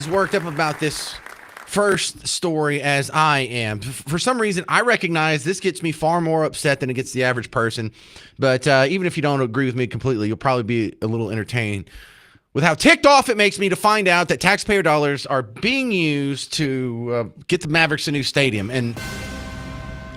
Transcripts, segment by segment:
As worked up about this first story as I am. For some reason, I recognize this gets me far more upset than it gets the average person. But even if you don't agree with me completely, you'll probably be a little entertained with how ticked off it makes me to find out that taxpayer dollars are being used to get the Mavericks a new stadium. And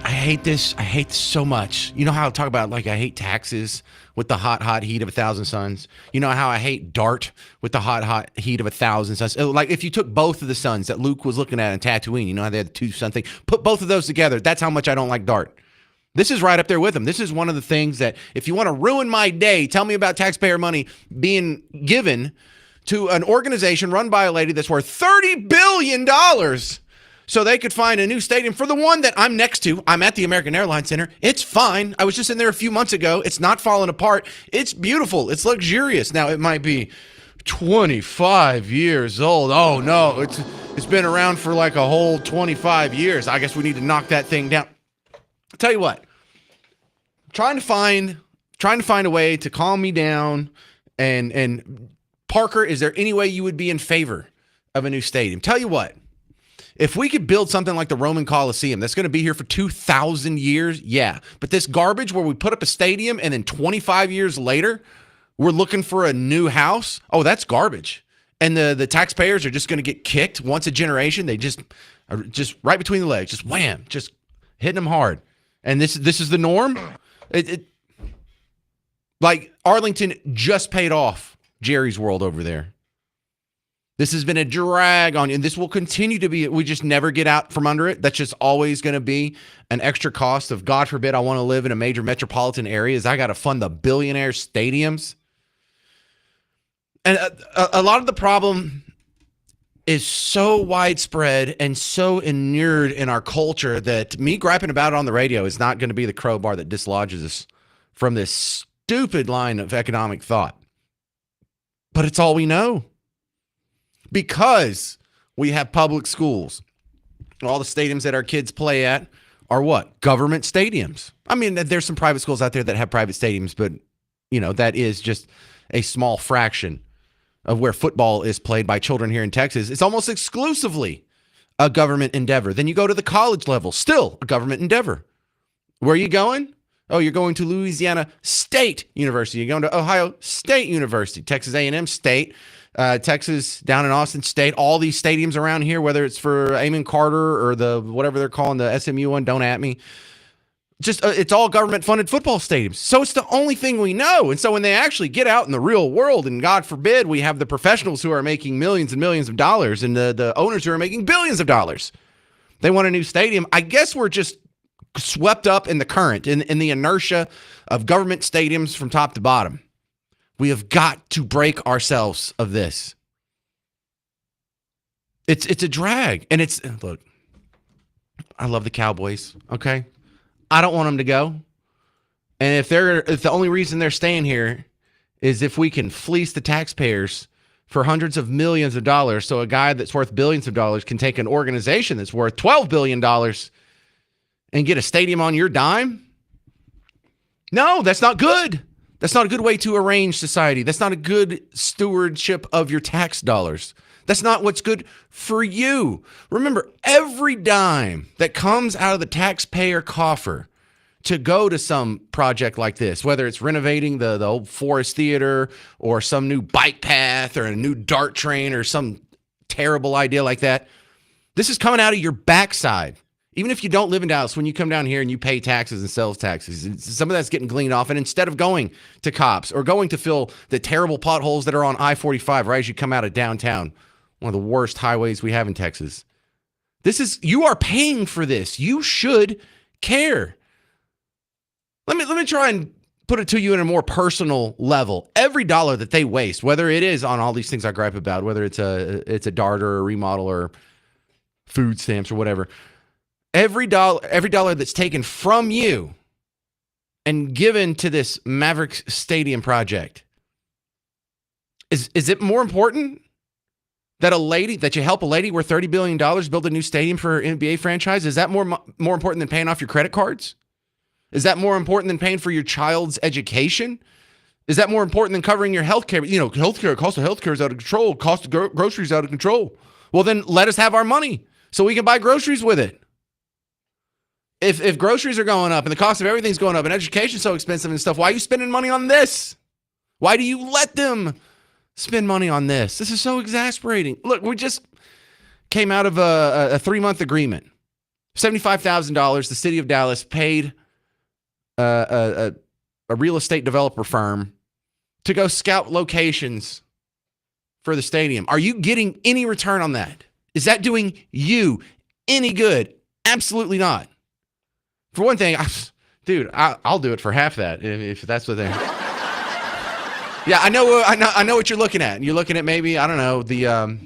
I hate this. I hate this so much. You know how I talk about, like, I hate taxes with the hot, hot heat of 1,000 suns? You know how I hate dart with the hot, hot heat of 1,000 suns? Like, if you took both of the suns that Luke was looking at in Tatooine, you know how they had the two sun thing? Put both of those together. That's how much I don't like dart. This is right up there with them. This is one of the things that, if you want to ruin my day, tell me about taxpayer money being given to an organization run by a lady that's worth $30 billion so they could find a new stadium for the one that I'm next to. I'm at the American Airlines Center. It's fine. I was just in there a few months ago. It's not falling apart. It's beautiful. It's luxurious. Now, it might be 25 years old. Oh, no. It's been around for like a whole 25 years. I guess we need to knock that thing down. I'll tell you what. Trying to find a way to calm me down. And Parker, is there any way you would be in favor of a new stadium? Tell you what. If we could build something like the Roman Coliseum that's going to be here for 2,000 years, yeah. But this garbage where we put up a stadium and then 25 years later, we're looking for a new house, oh, that's garbage. And the taxpayers are just going to get kicked once a generation. They just are just right between the legs, just wham, just hitting them hard. And this is the norm. Like Arlington just paid off Jerry's World over there. This has been a drag on you, and this will continue to be. We just never get out from under it. That's just always going to be an extra cost of, God forbid, I want to live in a major metropolitan area. I got to fund the billionaire stadiums. And a lot of the problem is so widespread and so inured in our culture that me griping about it on the radio is not going to be the crowbar that dislodges us from this stupid line of economic thought. But it's all we know. Because we have public schools. All the stadiums that our kids play at are what? Government stadiums. I mean, there's some private schools out there that have private stadiums, but, you know, that is just a small fraction of where football is played by children here in Texas. It's almost exclusively a government endeavor. Then you go to the college level, still a government endeavor. Where are you going? Oh, you're going to Louisiana State University. You're going to Ohio State University, Texas A&M State, Texas down in Austin State, all these stadiums around here, whether it's for Amon Carter or the whatever they're calling the SMU one, don't at me. Just it's all government-funded football stadiums. So it's the only thing we know. And so when they actually get out in the real world, and God forbid we have the professionals who are making millions and millions of dollars and the owners who are making billions of dollars, they want a new stadium. I guess we're just swept up in the current, in the inertia of government stadiums from top to bottom. We have got to break ourselves of this. It's a drag. And look, I love the Cowboys, okay? I don't want them to go. And if the only reason they're staying here is if we can fleece the taxpayers for hundreds of millions of dollars, so a guy that's worth billions of dollars can take an organization that's worth $12 billion and get a stadium on your dime? No, that's not good. That's not a good way to arrange society. That's not a good stewardship of your tax dollars. That's not what's good for you. Remember, every dime that comes out of the taxpayer coffer to go to some project like this, whether it's renovating the old Forest Theater or some new bike path or a new DART train or some terrible idea like that, this is coming out of your backside. Even if you don't live in Dallas, when you come down here and you pay taxes and sales taxes, some of that's getting gleaned off. And instead of going to cops or going to fill the terrible potholes that are on I-45 right as you come out of downtown, one of the worst highways we have in Texas, you are paying for this. You should care. Let me try and put it to you in a more personal level. Every dollar that they waste, whether it is on all these things I gripe about, whether it's a dart or a remodel or food stamps or whatever, every dollar that's taken from you and given to this Mavericks Stadium project, is it more important that you help a lady worth $30 billion build a new stadium for an NBA franchise? Is that more important than paying off your credit cards? Is that more important than paying for your child's education? Is that more important than covering your health care? You know, cost of health care is out of control. Cost of groceries out of control. Well, then let us have our money so we can buy groceries with it. If groceries are going up and the cost of everything's going up and education's so expensive and stuff, why are you spending money on this? Why do you let them spend money on this? This is so exasperating. Look, we just came out of a 3-month agreement. $75,000. The city of Dallas paid a real estate developer firm to go scout locations for the stadium. Are you getting any return on that? Is that doing you any good? Absolutely not. For one thing, I'll do it for half that if that's what they're. Yeah, I know what you're looking at. You're looking at maybe, I don't know, the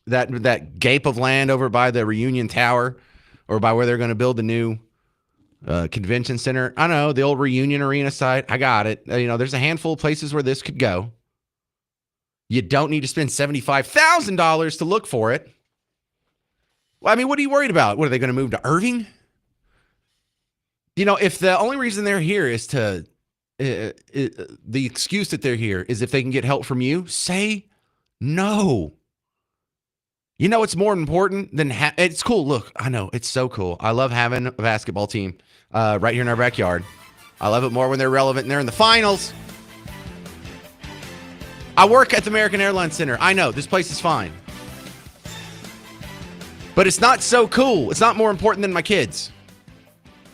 that gape of land over by the Reunion Tower or by where they're going to build the new convention center. I know, the old Reunion Arena site. I got it. There's a handful of places where this could go. You don't need to spend $75,000 to look for it. Well, I mean, what are you worried about? What, are they going to move to Irving? If the only reason they're here is to, the excuse that they're here is if they can get help from you, say no. It's more important than, it's cool. Look, I know, it's so cool. I love having a basketball team right here in our backyard. I love it more when they're relevant and they're in the finals. I work at the American Airlines Center. I know, this place is fine. But it's not so cool. It's not more important than my kids.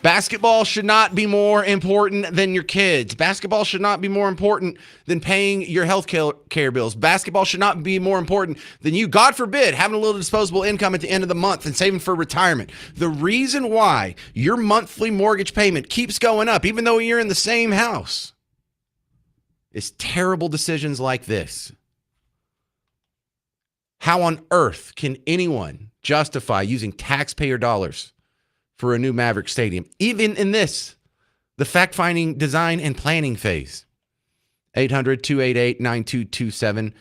Basketball should not be more important than your kids. Basketball should not be more important than paying your health care bills. Basketball should not be more important than you, God forbid, having a little disposable income at the end of the month and saving for retirement. The reason why your monthly mortgage payment keeps going up, even though you're in the same house, is terrible decisions like this. How on earth can anyone justify using taxpayer dollars for a new Mavericks stadium, even in this, the fact-finding, design, and planning phase? 800-288-9227.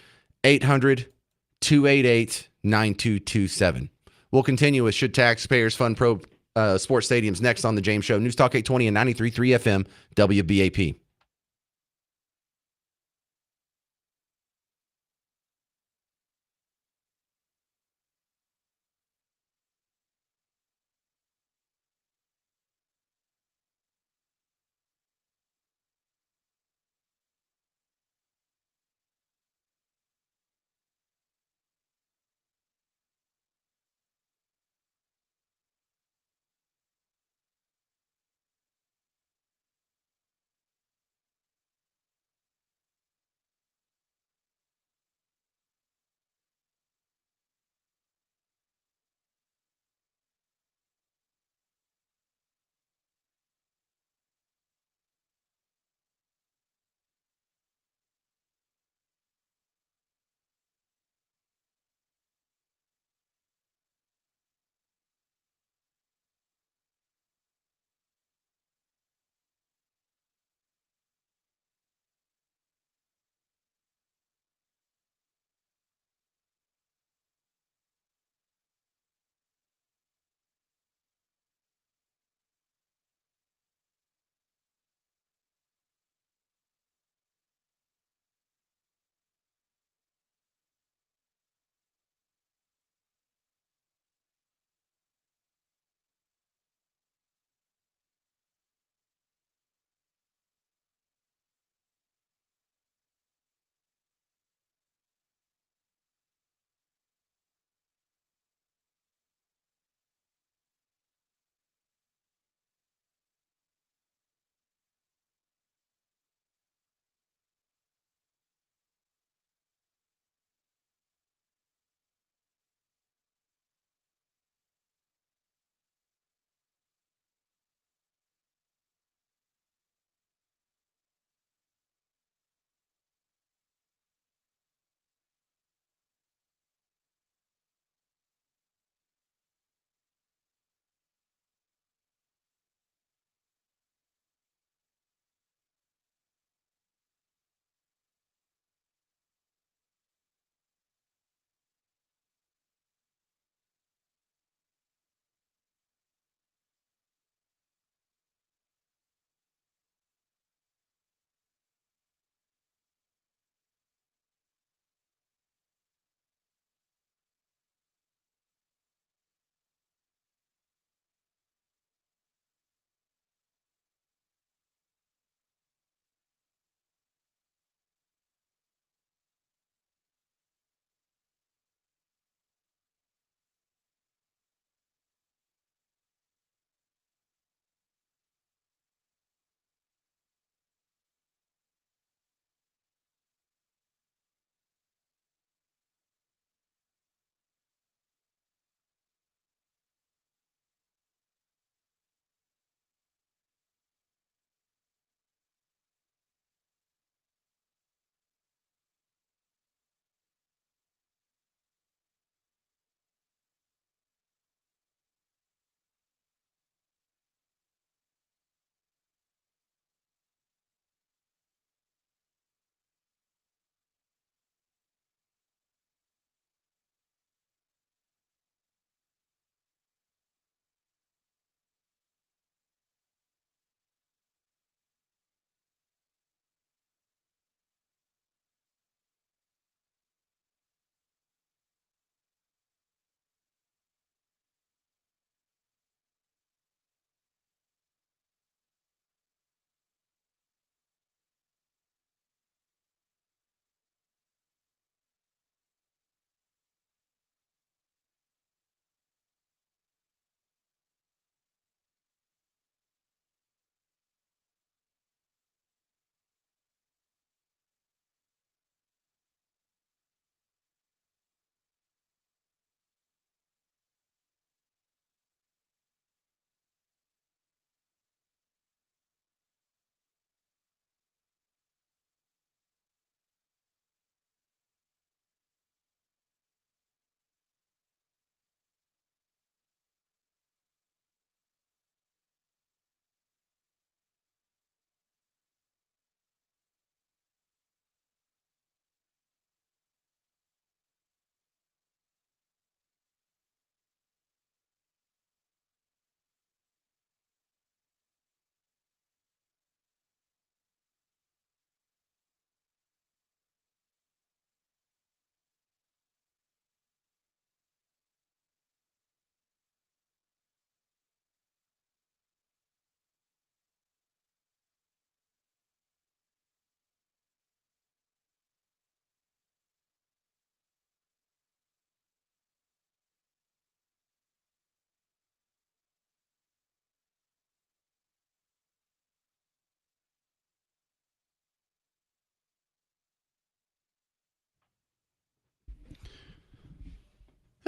800-288-9227. We'll continue with Should Taxpayers Fund Pro Sports Stadiums next on The James Show. News Talk 820 and 93.3 FM, WBAP.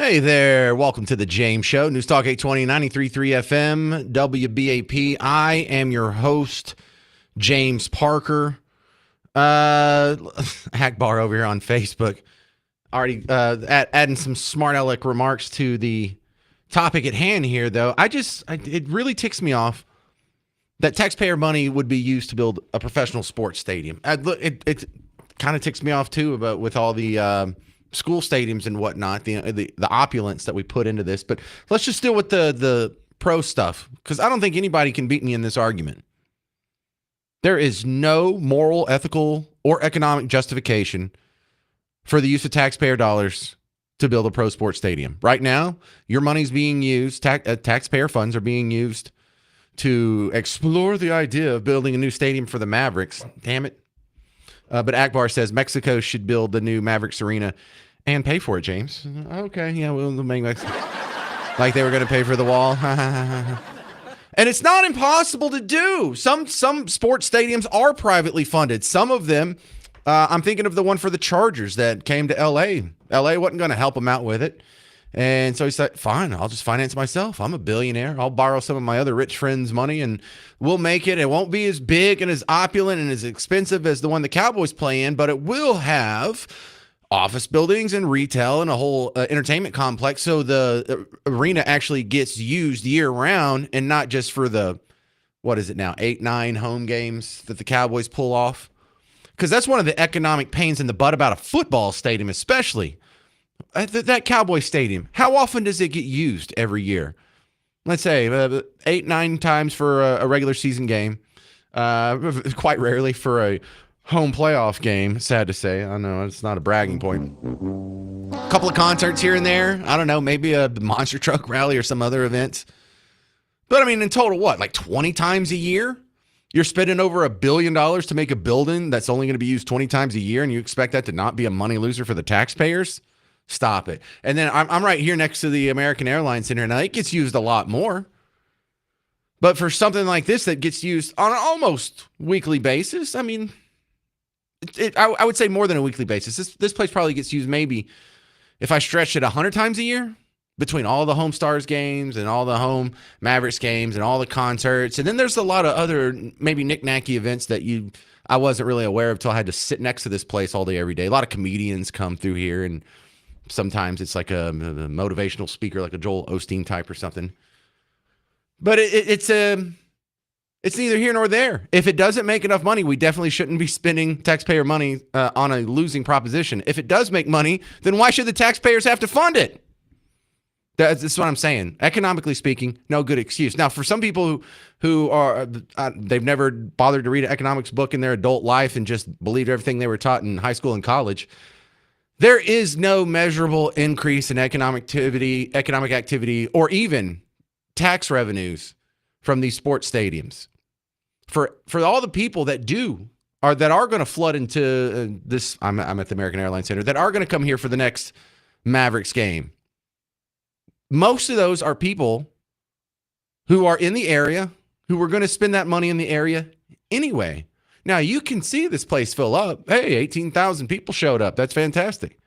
Hey there. Welcome to the James Show. News Talk 820, 93.3 FM, WBAP. I am your host, James Parker. Hackbar over here on Facebook. Already adding some smart aleck remarks to the topic at hand here, though. It really ticks me off that taxpayer money would be used to build a professional sports stadium. It kind of ticks me off, too, about with all the school stadiums and whatnot, the opulence that we put into this. But let's just deal with the pro stuff, because I don't think anybody can beat me in this argument. There is no moral, ethical, or economic justification for the use of taxpayer dollars to build a pro sports stadium. Right now, your money's being used, taxpayer funds are being used to explore the idea of building a new stadium for the Mavericks. Damn it. But Akbar says Mexico should build the new Mavericks arena and pay for it, James. Okay, yeah, we'll make Mexico. Like they were going to pay for the wall. And it's not impossible to do. Some sports stadiums are privately funded. Some of them, I'm thinking of the one for the Chargers that came to L.A. L.A. wasn't going to help them out with it. And so he said, fine, I'll just finance myself. I'm a billionaire. I'll borrow some of my other rich friends' money and we'll make it. It won't be as big and as opulent and as expensive as the one the Cowboys play in, but it will have office buildings and retail and a whole entertainment complex. So the arena actually gets used year round and not just for the, 8, 9 home games that the Cowboys pull off. Because that's one of the economic pains in the butt about a football stadium, especially. That Cowboy stadium, how often does it get used every year? Let's say 8, 9 times for a regular season game. Quite rarely for a home playoff game. Sad to say. I know it's not a bragging point. A couple of concerts here and there. I don't know, maybe a monster truck rally or some other events. But I mean, in total, like 20 times a year? You're spending over $1 billion to make a building that's only going to be used 20 times a year, and you expect that to not be a money loser for the taxpayers? Stop it. And then I'm right here next to the American Airlines Center. Now, it gets used a lot more. But for something like this that gets used on an almost weekly basis, I mean, I would say more than a weekly basis. This place probably gets used maybe, if I stretched it 100 times a year, between all the home Stars games and all the home Mavericks games and all the concerts. And then there's a lot of other maybe knick-knacky events that I wasn't really aware of until I had to sit next to this place all day, every day. A lot of comedians come through here, and sometimes it's like a motivational speaker, like a Joel Osteen type or something. But it's neither here nor there. If it doesn't make enough money, we definitely shouldn't be spending taxpayer money on a losing proposition. If it does make money, then why should the taxpayers have to fund it? That's what I'm saying. Economically speaking, no good excuse. Now, for some people who are, they've never bothered to read an economics book in their adult life and just believed everything they were taught in high school and college, there is no measurable increase in economic activity, or even tax revenues from these sports stadiums. For all the people that are going to flood into this, I'm at the American Airlines Center, that are going to come here for the next Mavericks game. Most of those are people who are in the area, who were going to spend that money in the area anyway. Now, you can see this place fill up. Hey, 18,000 people showed up. That's fantastic.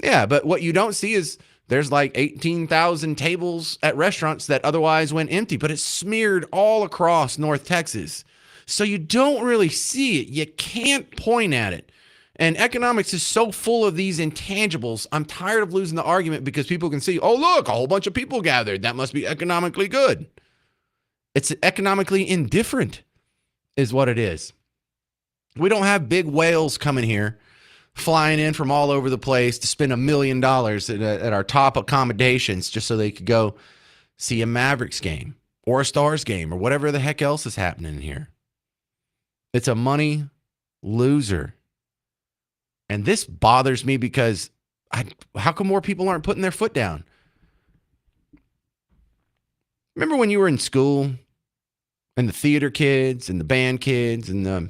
Yeah, but what you don't see is there's like 18,000 tables at restaurants that otherwise went empty, but it's smeared all across North Texas. So you don't really see it. You can't point at it. And economics is so full of these intangibles. I'm tired of losing the argument because people can see, oh, look, a whole bunch of people gathered. That must be economically good. It's economically indifferent is what it is. We don't have big whales coming here, flying in from all over the place to spend $1 million at our top accommodations just so they could go see a Mavericks game or a Stars game or whatever the heck else is happening here. It's a money loser. And this bothers me because how come more people aren't putting their foot down? Remember when you were in school and the theater kids and the band kids and the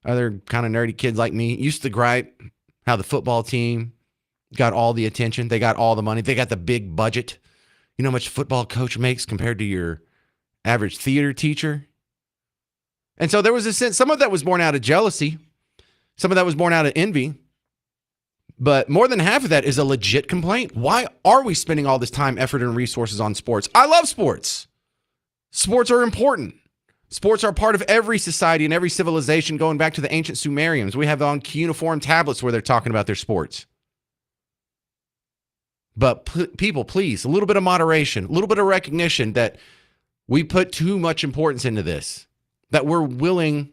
other kind of nerdy kids like me used to gripe how the football team got all the attention. They got all the money. They got the big budget. You know how much a football coach makes compared to your average theater teacher? And so there was a sense, some of that was born out of jealousy. Some of that was born out of envy. But more than half of that is a legit complaint. Why are we spending all this time, effort, and resources on sports? I love sports. Sports are important. Sports are part of every society and every civilization going back to the ancient Sumerians. We have on cuneiform tablets where they're talking about their sports. But people, please, a little bit of moderation, a little bit of recognition that we put too much importance into this, that we're willing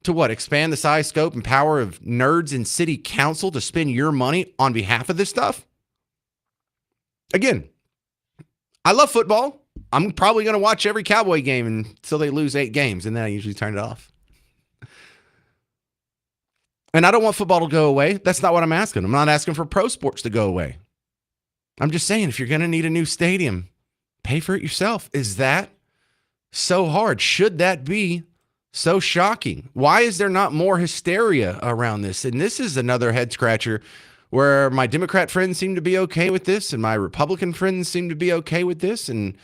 to expand the size, scope, and power of nerds in city council to spend your money on behalf of this stuff. Again, I love football. I'm probably going to watch every Cowboy game until they lose 8 games, and then I usually turn it off. And I don't want football to go away. That's not what I'm asking. I'm not asking for pro sports to go away. I'm just saying, if you're going to need a new stadium, pay for it yourself. Is that so hard? Should that be so shocking? Why is there not more hysteria around this? And this is another head scratcher where my Democrat friends seem to be okay with this and my Republican friends seem to be okay with this. And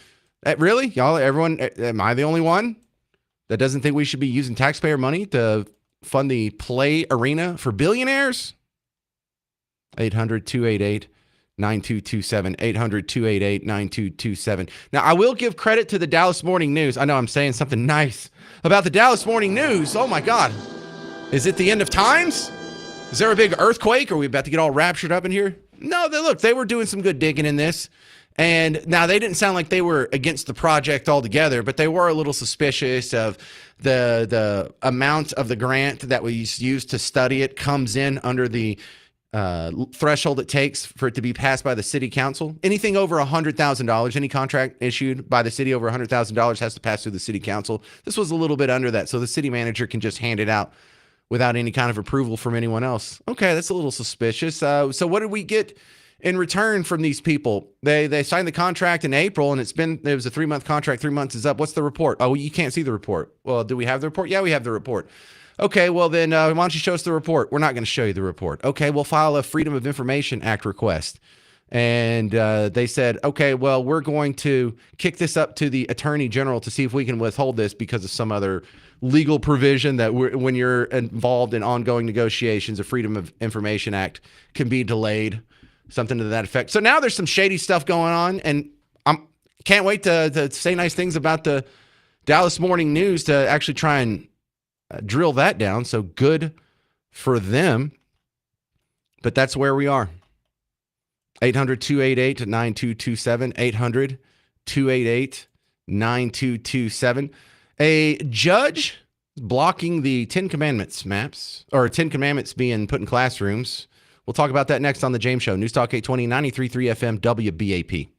really, y'all, everyone, am I the only one that doesn't think we should be using taxpayer money to fund the play arena for billionaires? 800-288-9227, 800-288-9227. Now, I will give credit to the Dallas Morning News. I know I'm saying something nice about the Dallas Morning News. Oh, my God. Is it the end of times? Is there a big earthquake? Are we about to get all raptured up in here? No, they were doing some good digging in this. And now they didn't sound like they were against the project altogether, but they were a little suspicious of the amount of the grant that was used to study it comes in under the threshold it takes for it to be passed by the city council. Anything over $100,000, any contract issued by the city over $100,000 has to pass through the city council. This was a little bit under that, so the city manager can just hand it out without any kind of approval from anyone else. Okay, that's a little suspicious. So what did we get in return from these people? They signed the contract in April, and it was a 3-month contract. 3 months is up. What's the report? Oh, you can't see the report. Well, do we have the report? Yeah, we have the report. Okay, well then, why don't you show us the report? We're not going to show you the report. Okay, we'll file a Freedom of Information Act request. And they said, okay, well, we're going to kick this up to the Attorney General to see if we can withhold this because of some other legal provision that when you're involved in ongoing negotiations, a Freedom of Information Act can be delayed, something to that effect. So now there's some shady stuff going on, and I can't wait to say nice things about the Dallas Morning News to actually try and drill that down. So good for them. But that's where we are. 800-288-9227, 800-288-9227. A judge blocking the 10 Commandments maps, or 10 Commandments being put in classrooms. We'll talk about that next on The James Show. News Talk 820, 93.3 FM, WBAP.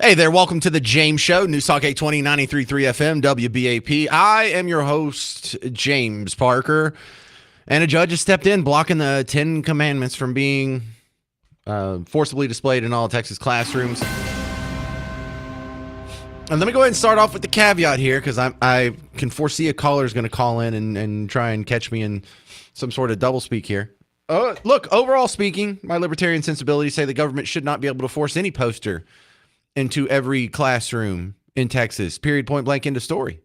Hey there, welcome to the James Show, News Talk 820, 93.3 FM, WBAP. I am your host, James Parker, and a judge has stepped in blocking the 10 Commandments from being forcibly displayed in all Texas classrooms. And let me go ahead and start off with the caveat here, because I can foresee a caller is going to call in and try and catch me in some sort of doublespeak here. Look, overall speaking, my libertarian sensibilities say the government should not be able to force any poster into every classroom in Texas, period, point blank, end of story.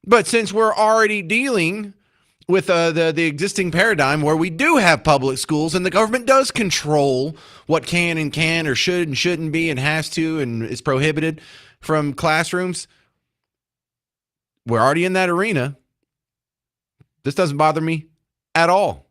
But since we're already dealing with the existing paradigm where we do have public schools and the government does control what can or should and shouldn't be and has to and is prohibited from classrooms, we're already in that arena. This doesn't bother me at all.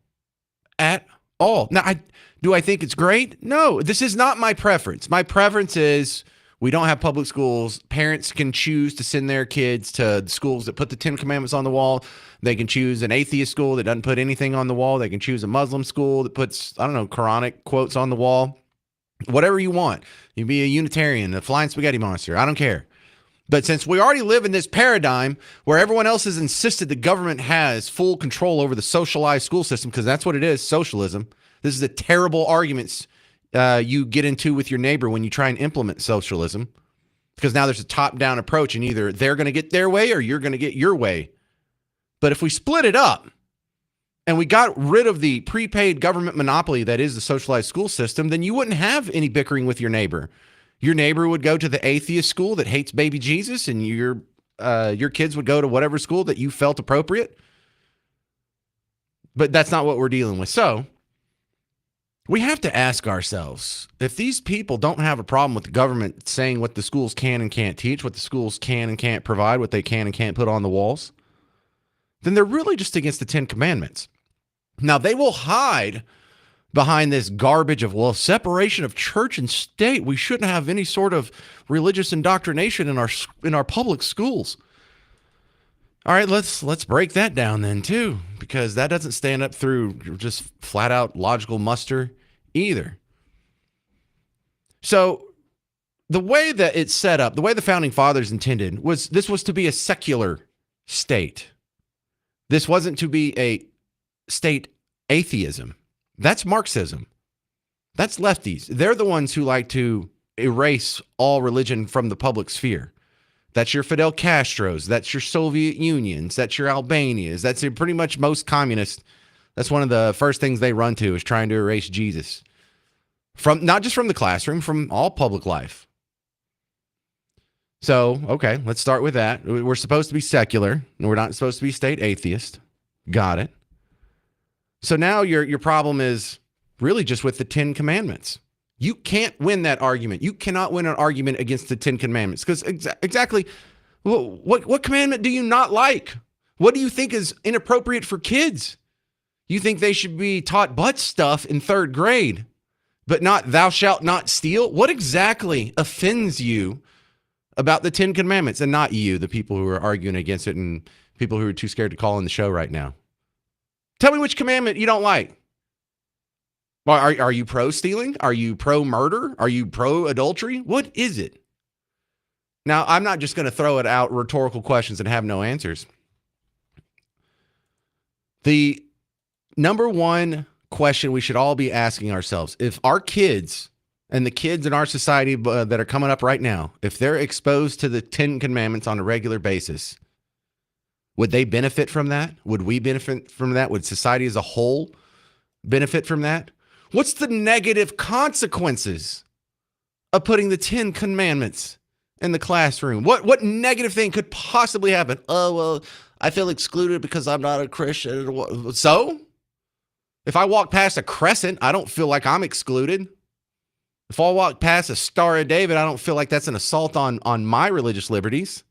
At all. Now, do I think it's great? No, this is not my preference. My preference is we don't have public schools. Parents can choose to send their kids to schools that put the 10 Commandments on the wall. They can choose an atheist school that doesn't put anything on the wall. They can choose a Muslim school that puts, Quranic quotes on the wall. Whatever you want. You can be a Unitarian, a flying spaghetti monster. I don't care. But since we already live in this paradigm where everyone else has insisted the government has full control over the socialized school system, because that's what it is, socialism. This is a terrible arguments you get into with your neighbor when you try and implement socialism, because now there's a top-down approach, and either they're going to get their way or you're going to get your way. But if we split it up and we got rid of the prepaid government monopoly that is the socialized school system, then you wouldn't have any bickering with your neighbor. Your neighbor would go to the atheist school that hates baby Jesus, and your kids would go to whatever school that you felt appropriate. But that's not what we're dealing with. So we have to ask ourselves, if these people don't have a problem with the government saying what the schools can and can't teach, what the schools can and can't provide, what they can and can't put on the walls, then they're really just against the 10 Commandments. Now, they will hide behind this garbage of, well, separation of church and state. We shouldn't have any sort of religious indoctrination in our public schools. All right, let's break that down then too, because that doesn't stand up through just flat out logical muster either. So the way that it's set up, the way the founding fathers intended was this was to be a secular state. This wasn't to be a state atheism. That's Marxism. That's lefties. They're the ones who like to erase all religion from the public sphere. That's your Fidel Castros. That's your Soviet Unions. That's your Albanias. That's your pretty much most communists. That's one of the first things they run to, is trying to erase Jesus. From not just from the classroom, from all public life. So, okay, let's start with that. We're supposed to be secular, and we're not supposed to be state atheist. Got it. So now your problem is really just with the 10 Commandments. You can't win that argument. You cannot win an argument against the 10 Commandments, because exactly what commandment do you not like? What do you think is inappropriate for kids? You think they should be taught butt stuff in 3rd grade, but not thou shalt not steal? What exactly offends you about the 10 Commandments? And not you, the people who are arguing against it and people who are too scared to call in the show right now. Tell me which commandment you don't like. Are you pro-stealing? Are you pro-murder? Are you pro-adultery? What is it? Now, I'm not just going to throw it out rhetorical questions and have no answers. The number one question we should all be asking ourselves, if our kids and the kids in our society that are coming up right now, if they're exposed to the 10 Commandments on a regular basis, would they benefit from that? Would we benefit from that? Would society as a whole benefit from that? What's the negative consequences of putting the 10 Commandments in the classroom? What negative thing could possibly happen? Oh, well, I feel excluded because I'm not a Christian. So? If I walk past a crescent, I don't feel like I'm excluded. If I walk past a Star of David, I don't feel like that's an assault on my religious liberties.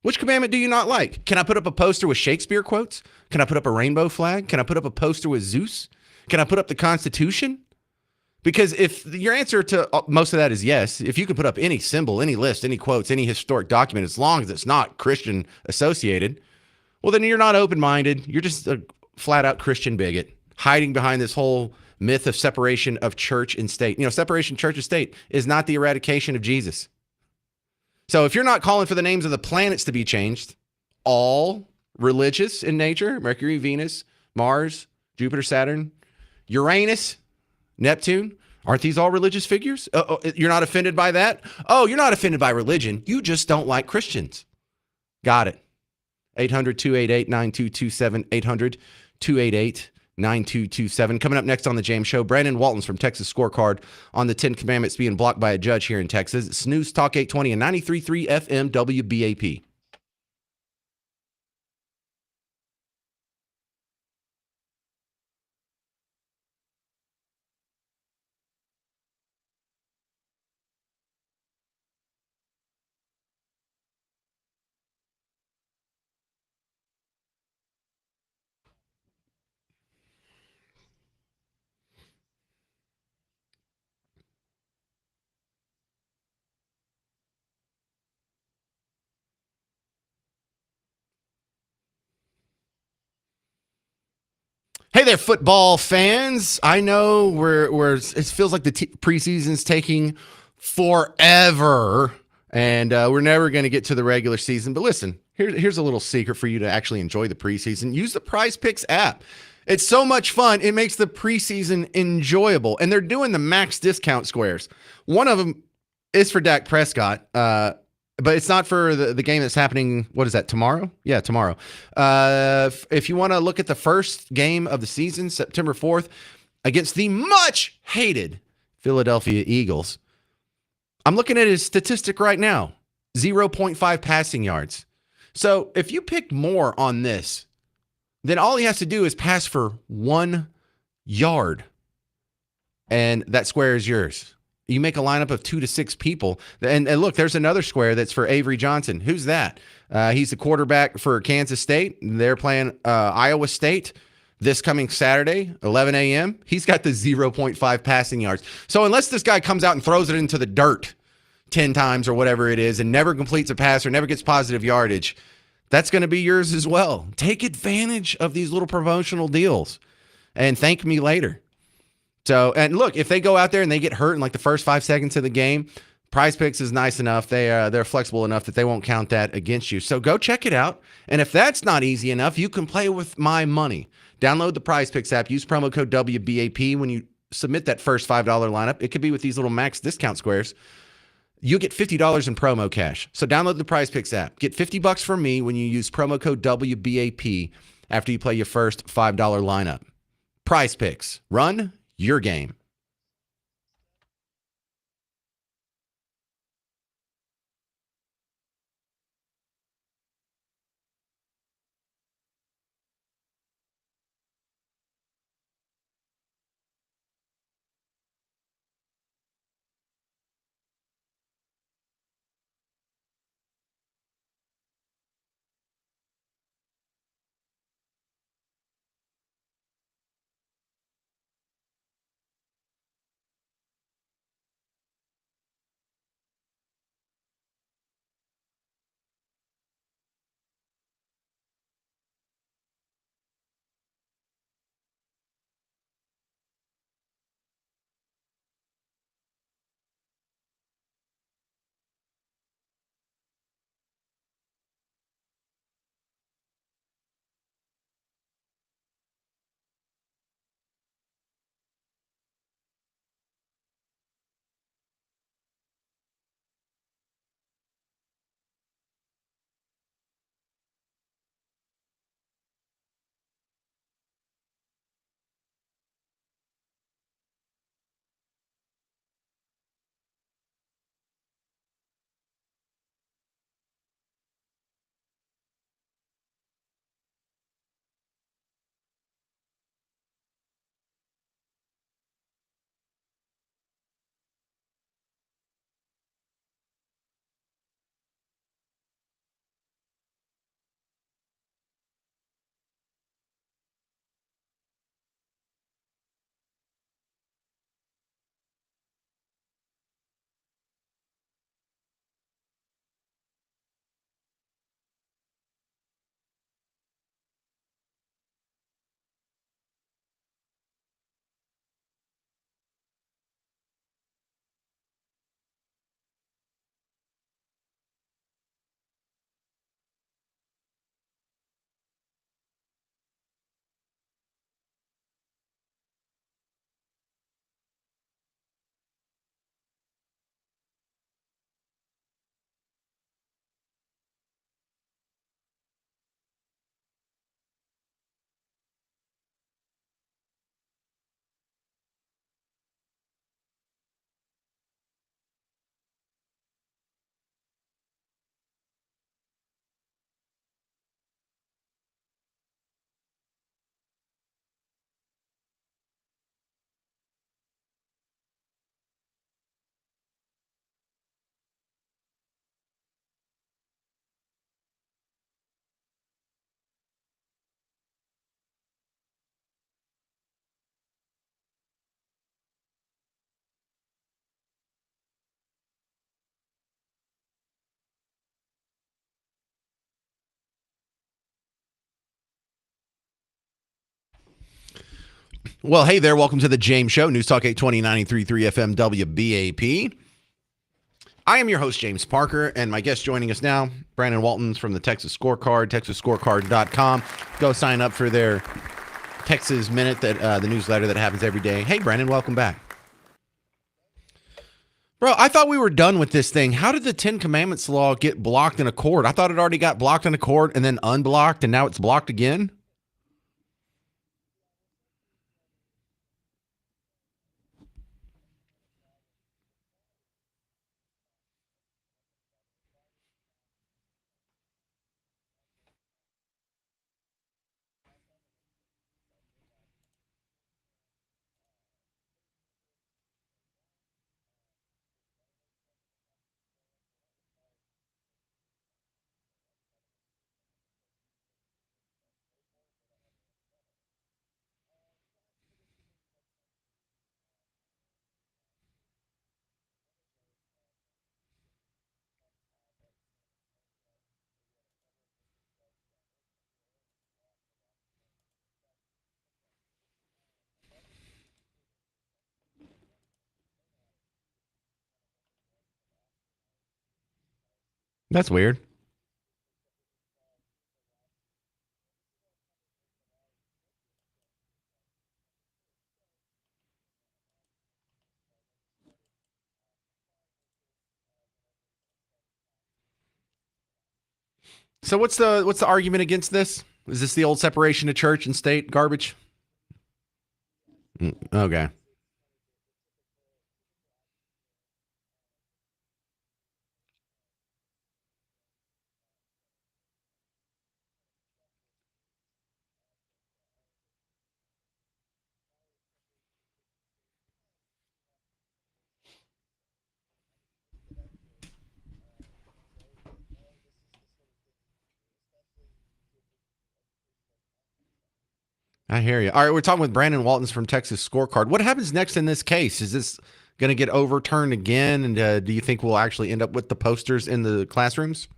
Which commandment do you not like? Can I put up a poster with Shakespeare quotes? Can I put up a rainbow flag? Can I put up a poster with Zeus? Can I put up the Constitution? Because if your answer to most of that is yes, if you can put up any symbol, any list, any quotes, any historic document, as long as it's not Christian associated, well, then you're not open-minded. You're just a flat-out Christian bigot, hiding behind this whole myth of separation of church and state. You know, separation of church and state is not the eradication of Jesus. So if you're not calling for the names of the planets to be changed, all religious in nature, Mercury, Venus, Mars, Jupiter, Saturn, Uranus, Neptune, aren't these all religious figures? You're not offended by that? Oh, you're not offended by religion. You just don't like Christians. Got it. 800 288 9227. 800 288 9227. Coming up next on The James Show, Brandon Walton's from Texas Scorecard on the 10 Commandments being blocked by a judge here in Texas. It's Snooze Talk 820 and 93.3 FM WBAP. Hey there, football fans. I know it feels like the preseason's taking forever, and we're never going to get to the regular season. But listen, here's a little secret for you to actually enjoy the preseason. Use the Prize Picks app. It's so much fun. It makes the preseason enjoyable, and they're doing the max discount squares. One of them is for Dak Prescott. But it's not for the game that's happening. What is that, tomorrow? Yeah, tomorrow. If you want to look at the first game of the season, September 4th, against the much hated Philadelphia Eagles, I'm looking at his statistic right now, 0.5 passing yards. So if you pick more on this, then all he has to do is pass for 1 yard, and that square is yours. You make a lineup of 2 to 6 people. And look, there's another square that's for Avery Johnson. Who's that? He's the quarterback for Kansas State. They're playing Iowa State this coming Saturday, 11 a.m. He's got the 0.5 passing yards. So unless this guy comes out and throws it into the dirt 10 times or whatever it is and never completes a pass or never gets positive yardage, that's going to be yours as well. Take advantage of these little promotional deals and thank me later. So, and look, if they go out there and they get hurt in like the first 5 seconds of the game, Prize Picks is nice enough. They're flexible enough that they won't count that against you. So go check it out. And if that's not easy enough, you can play with my money. Download the Prize Picks app. Use promo code WBAP when you submit that first $5 lineup. It could be with these little max discount squares. You'll get $50 in promo cash. So download the Prize Picks app. Get $50 from me when you use promo code WBAP after you play your first $5 lineup. Prize Picks. Run your game. Well, hey there. Welcome to the James Show, News Talk 820 93.3 FM WBAP. I am your host, James Parker, and my guest joining us now, Brandon Waltons from the Texas Scorecard, texasscorecard.com. Go sign up for their Texas Minute, the newsletter that happens every day. Hey, Brandon, welcome back. Bro, I thought we were done with this thing. How did the Ten Commandments law get blocked in a court? I thought it already got blocked in a court and then unblocked, and now it's blocked again. That's weird. So what's the argument against this? Is this the old separation of church and state garbage? Okay. I hear you. All right, we're talking with Brandon Waltons from Texas Scorecard. What happens next in this case? Is this going to get overturned again? And do you think we'll actually end up with the posters in the classrooms?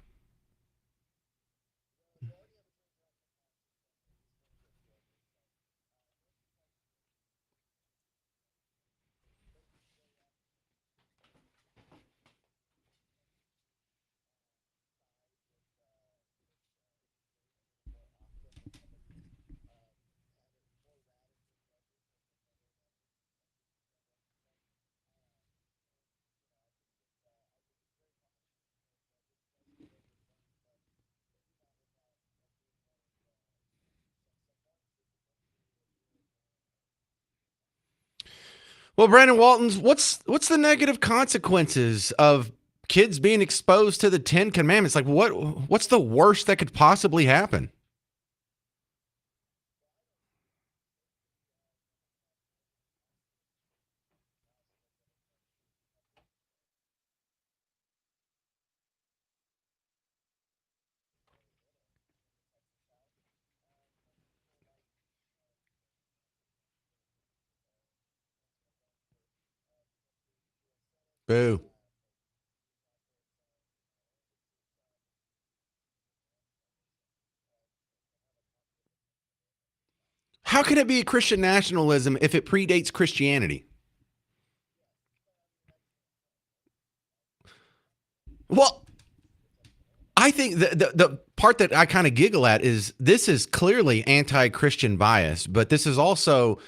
Well, Brandon Waltons, what's the negative consequences of kids being exposed to the Ten Commandments? Like what's the worst that could possibly happen? Boo. How can it be Christian nationalism if it predates Christianity? Well, I think the part that I kind of giggle at is this is clearly anti-Christian bias, but this is also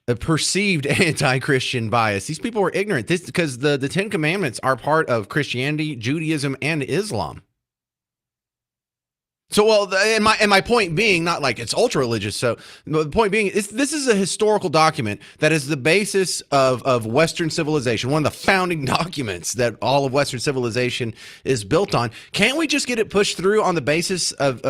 a perceived anti-Christian bias. These people were ignorant. This because the Ten Commandments are part of Christianity, Judaism, and Islam. So, well, and my point being, not like it's ultra religious. So, the point being, this is a historical document that is the basis of Western civilization, one of the founding documents that all of Western civilization is built on. Can't we just get it pushed through on the basis of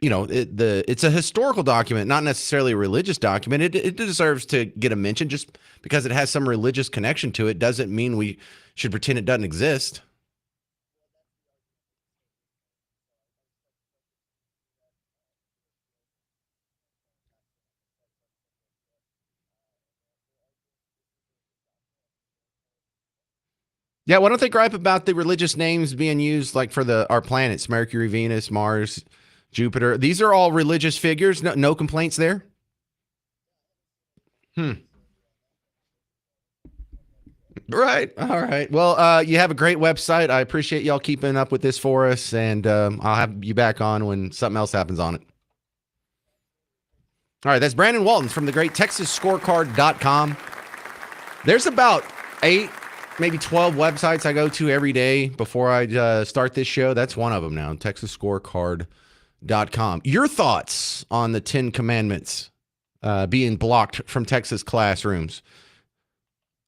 it's a historical document, not necessarily a religious document. It deserves to get a mention. Just because it has some religious connection to it doesn't mean we should pretend it doesn't exist. Yeah, why don't they gripe about the religious names being used like for our planets, Mercury, Venus, Mars, Jupiter? These are all religious figures. No complaints there. Hmm. Right. All right. Well, you have a great website. I appreciate y'all keeping up with this for us, and I'll have you back on when something else happens on it. All right. That's Brandon Waltons from the great TexasScorecard.com. There's about 8, maybe 12 websites I go to every day before I start this show. That's one of them now, TexasScorecard.com. Your thoughts on the 10 Commandments being blocked from Texas classrooms?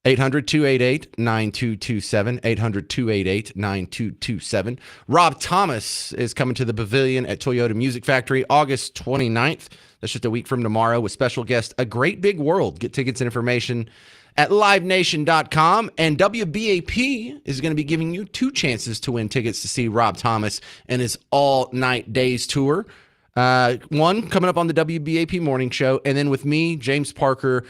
800-288-9227, 800-288-9227. Rob Thomas is coming to the Pavilion at Toyota Music Factory August 29th. That's just a week from tomorrow with special guest A Great Big World. Get tickets and information at livenation.com. And WBAP is going to be giving you 2 chances to win tickets to see Rob Thomas and his all-night days tour. One coming up on the WBAP morning show, and then with me, James Parker,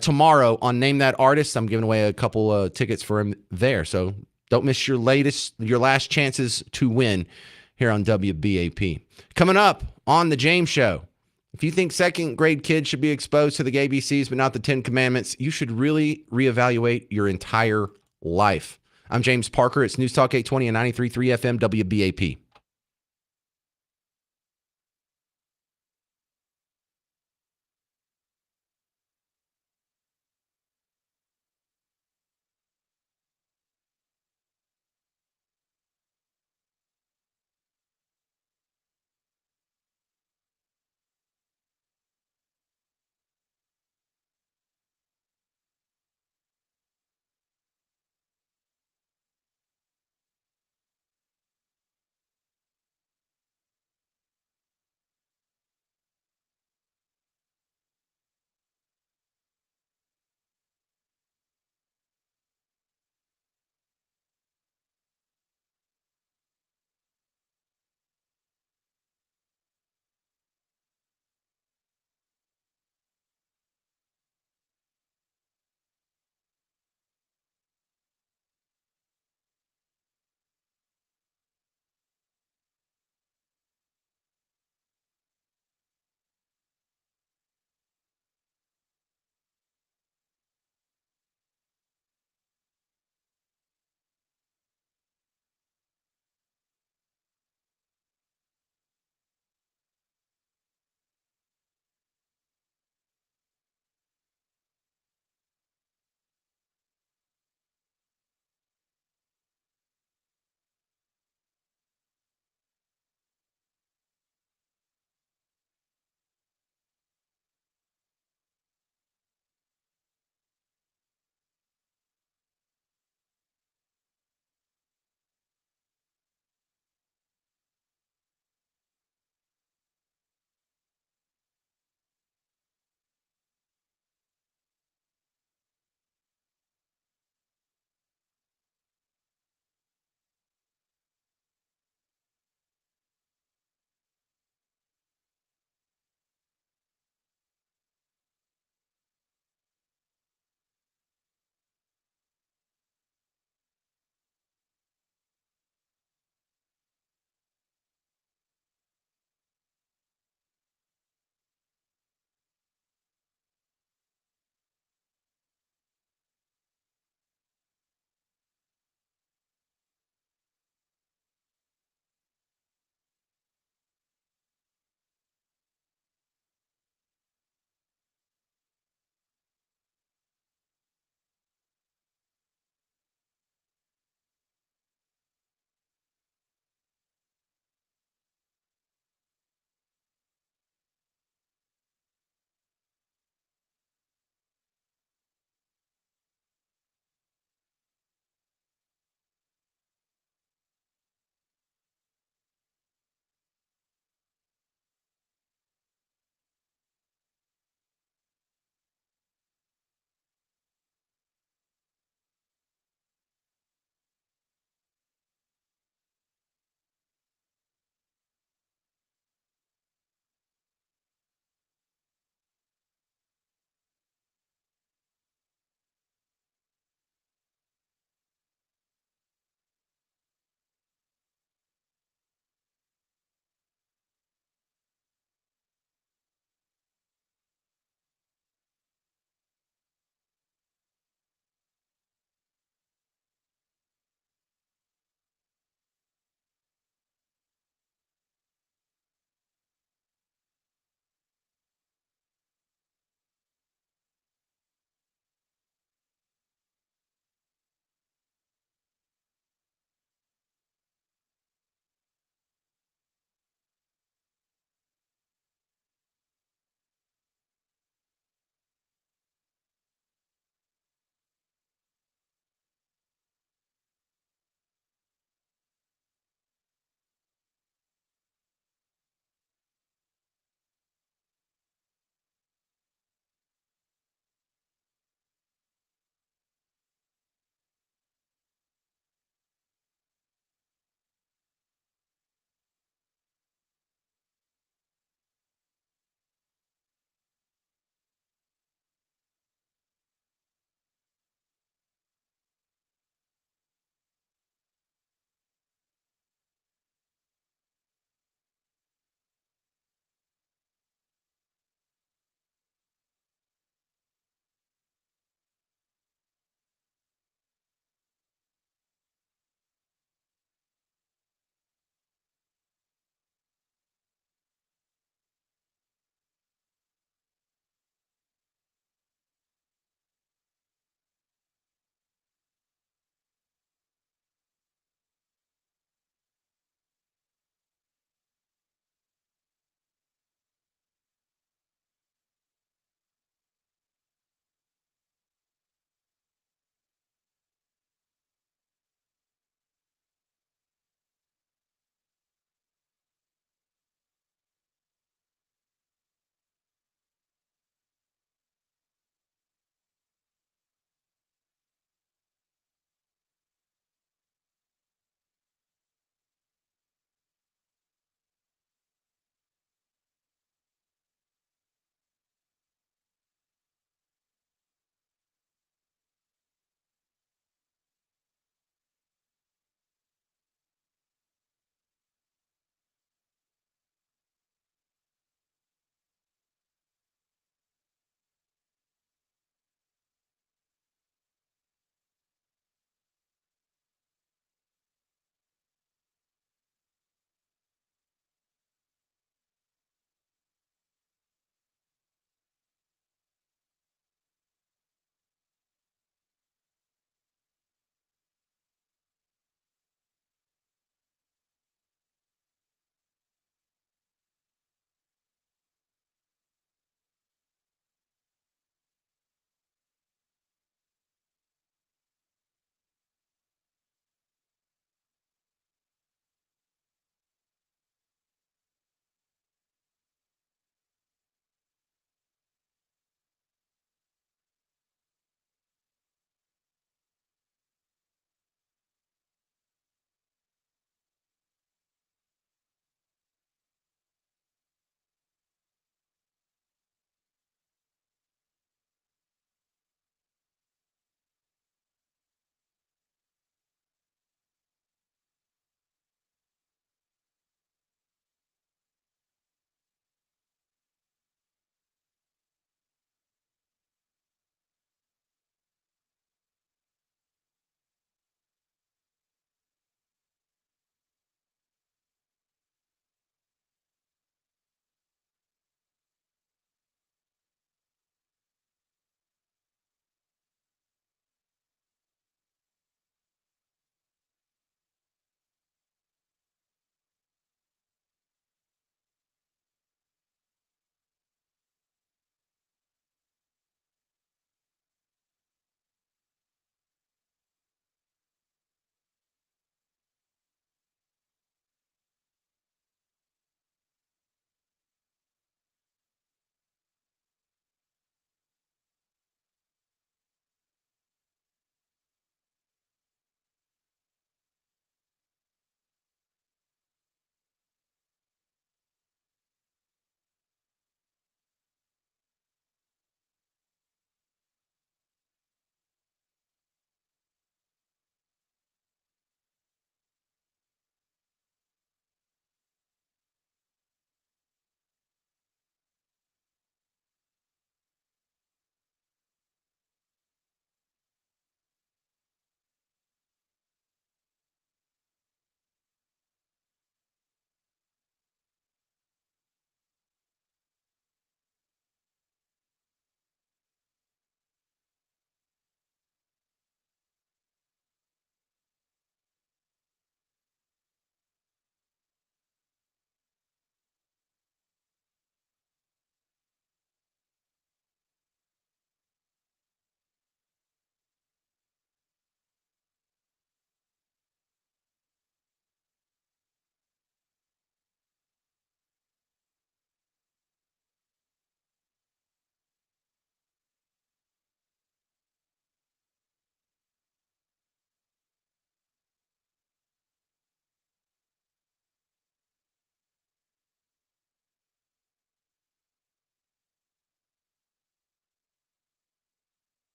tomorrow on Name That Artist. I'm giving away a couple tickets for him there. So don't miss your last chances to win here on WBAP. Coming up on the James Show, if you think second grade kids should be exposed to the ABCs but not the 10 Commandments, you should really reevaluate your entire life. I'm James Parker. It's News Talk 820 and 93.3 FM WBAP.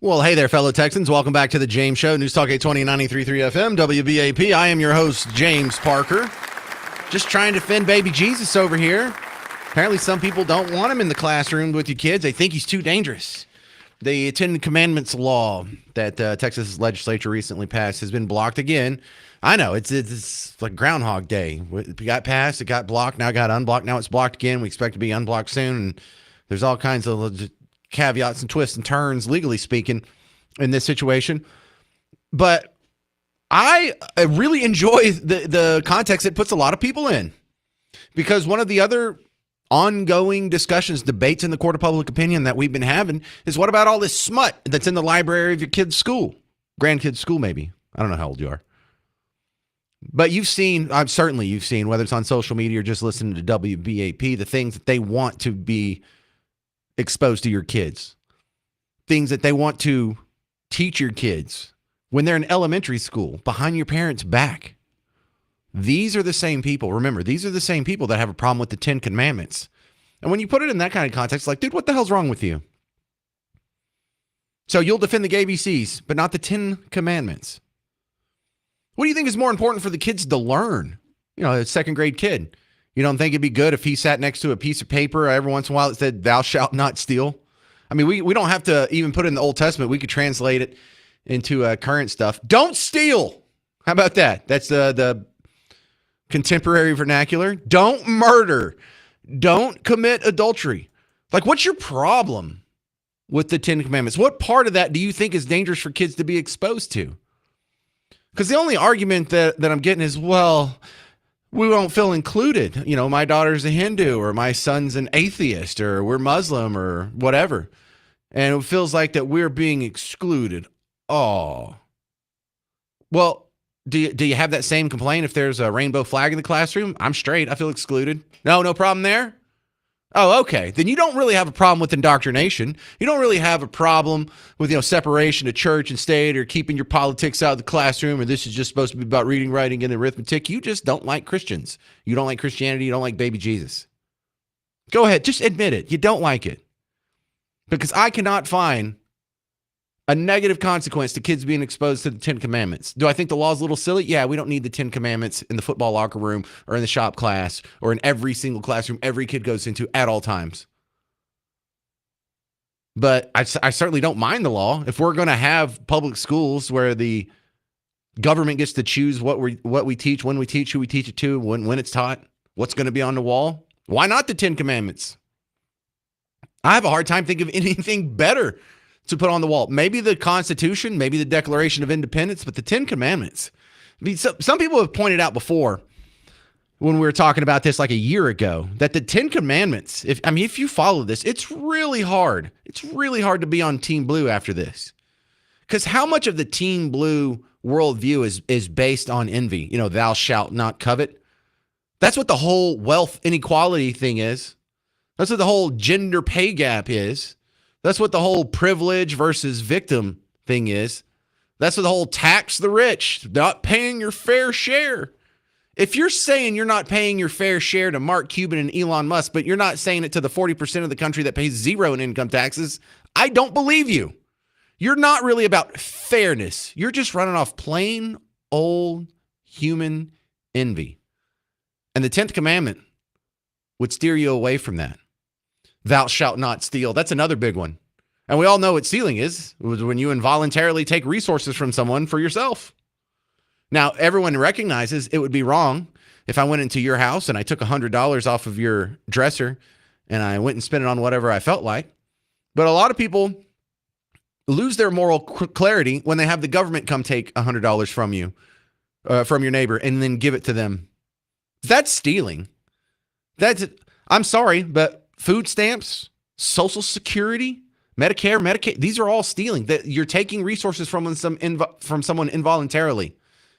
Well, hey there, fellow Texans. Welcome back to the James Show. News Talk 820 93.3 FM, WBAP. I am your host, James Parker. Just trying to defend baby Jesus over here. Apparently, some people don't want him in the classroom with your kids. They think he's too dangerous. The Ten Commandments law that Texas legislature recently passed has been blocked again. I know, it's like Groundhog Day. It got passed, it got blocked, now it got unblocked. Now it's blocked again. We expect to be unblocked soon. And there's all kinds of caveats and twists and turns, legally speaking, in this situation. But I really enjoy the context it puts a lot of people in, because one of the other ongoing discussions, debates in the court of public opinion that we've been having is, what about all this smut that's in the library of your kid's school, grandkid's school, maybe. I don't know how old you are. But you've seen, certainly you've seen, whether it's on social media or just listening to WBAP, the things that they want to be exposed to your kids, things that they want to teach your kids when they're in elementary school behind your parents' back. These are the same people. Remember, these are the same people that have a problem with the Ten Commandments. And when you put it in that kind of context, like, dude, what the hell's wrong with you? So you'll defend the ABCs, but not the Ten Commandments. What do you think is more important for the kids to learn? You know, a second grade kid. You don't think it'd be good if he sat next to a piece of paper every once in a while that said, "Thou shalt not steal"? I mean, we don't have to even put it in the Old Testament. We could translate it into current stuff. Don't steal. How about that? That's the contemporary vernacular. Don't murder. Don't commit adultery. Like, what's your problem with the Ten Commandments? What part of that do you think is dangerous for kids to be exposed to? Because the only argument that I'm getting is, well, we won't feel included. You know, my daughter's a Hindu, or my son's an atheist, or we're Muslim, or whatever. And it feels like that we're being excluded. Oh. Well, do you have that same complaint if there's a rainbow flag in the classroom? I'm straight. I feel excluded. No problem there? Oh, okay. Then you don't really have a problem with indoctrination. You don't really have a problem with, separation of church and state, or keeping your politics out of the classroom, or this is just supposed to be about reading, writing, and arithmetic. You just don't like Christians. You don't like Christianity. You don't like baby Jesus. Go ahead. Just admit it. You don't like it. Because I cannot find a negative consequence to kids being exposed to the Ten Commandments. Do I think the law is a little silly? Yeah, we don't need the Ten Commandments in the football locker room, or in the shop class, or in every single classroom every kid goes into at all times. But I certainly don't mind the law. If we're going to have public schools where the government gets to choose what we teach, when we teach, who we teach it to, when it's taught, what's going to be on the wall, why not the Ten Commandments? I have a hard time thinking of anything better to put on the wall. Maybe the Constitution, maybe the Declaration of Independence, but the Ten Commandments. I mean, some people have pointed out before, when we were talking about this like a year ago, that the Ten Commandments, if you follow this, it's really hard. It's really hard to be on Team Blue after this. Because how much of the Team Blue worldview is based on envy? Thou shalt not covet. That's what the whole wealth inequality thing is. That's what the whole gender pay gap is. That's what the whole privilege versus victim thing is. That's what the whole tax the rich, not paying your fair share. If you're saying you're not paying your fair share to Mark Cuban and Elon Musk, but you're not saying it to the 40% of the country that pays zero in income taxes, I don't believe you. You're not really about fairness. You're just running off plain old human envy. And the 10th commandment would steer you away from that. Thou shalt not steal. That's another big one. And we all know what stealing is. It was when you involuntarily take resources from someone for yourself. Now, everyone recognizes it would be wrong if I went into your house and I took $100 off of your dresser and I went and spent it on whatever I felt like. But a lot of people lose their moral clarity when they have the government come take $100 from you, from your neighbor, and then give it to them. That's stealing. I'm sorry, but food stamps, Social Security, Medicare, Medicaid, these are all stealing. That you're taking resources from someone involuntarily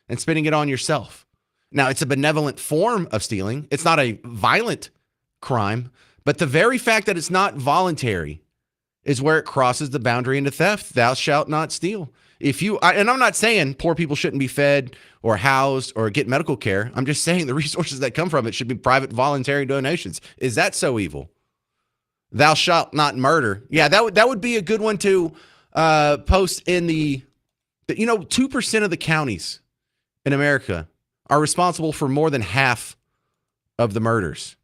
and spending it on yourself. Now, it's a benevolent form of stealing. It's not a violent crime, but the very fact that it's not voluntary is where it crosses the boundary into theft. Thou shalt not steal. And I'm not saying poor people shouldn't be fed or housed or get medical care. I'm just saying the resources that come from it should be private voluntary donations. Is that so evil? Thou shalt not murder. Yeah, that would be a good one to posts in the 2% of the counties in America are responsible for more than half of the murders.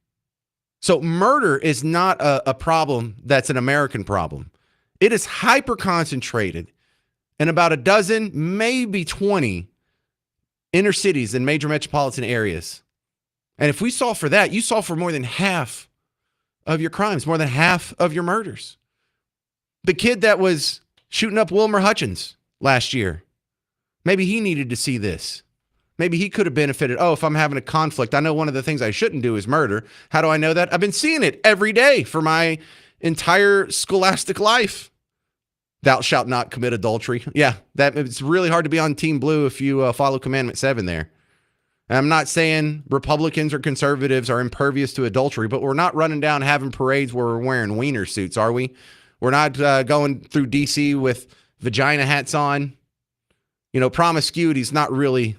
So murder is not a problem that's an American problem. It is hyper concentrated in about a dozen, maybe 20 inner cities and major metropolitan areas. And if we solve for that, you solve for more than half of your crimes, more than half of your murders. The kid that was shooting up Wilmer Hutchins last year, maybe he needed to see this. Maybe he could have benefited. Oh, if I'm having a conflict, I know one of the things I shouldn't do is murder. How do I know that? I've been seeing it every day for my entire scholastic life. Thou shalt not commit adultery. Yeah, that it's really hard to be on Team Blue if you follow Commandment 7 there. And I'm not saying Republicans or conservatives are impervious to adultery, but we're not running down having parades where we're wearing wiener suits, are we? We're not going through D.C. with vagina hats on. Promiscuity is not really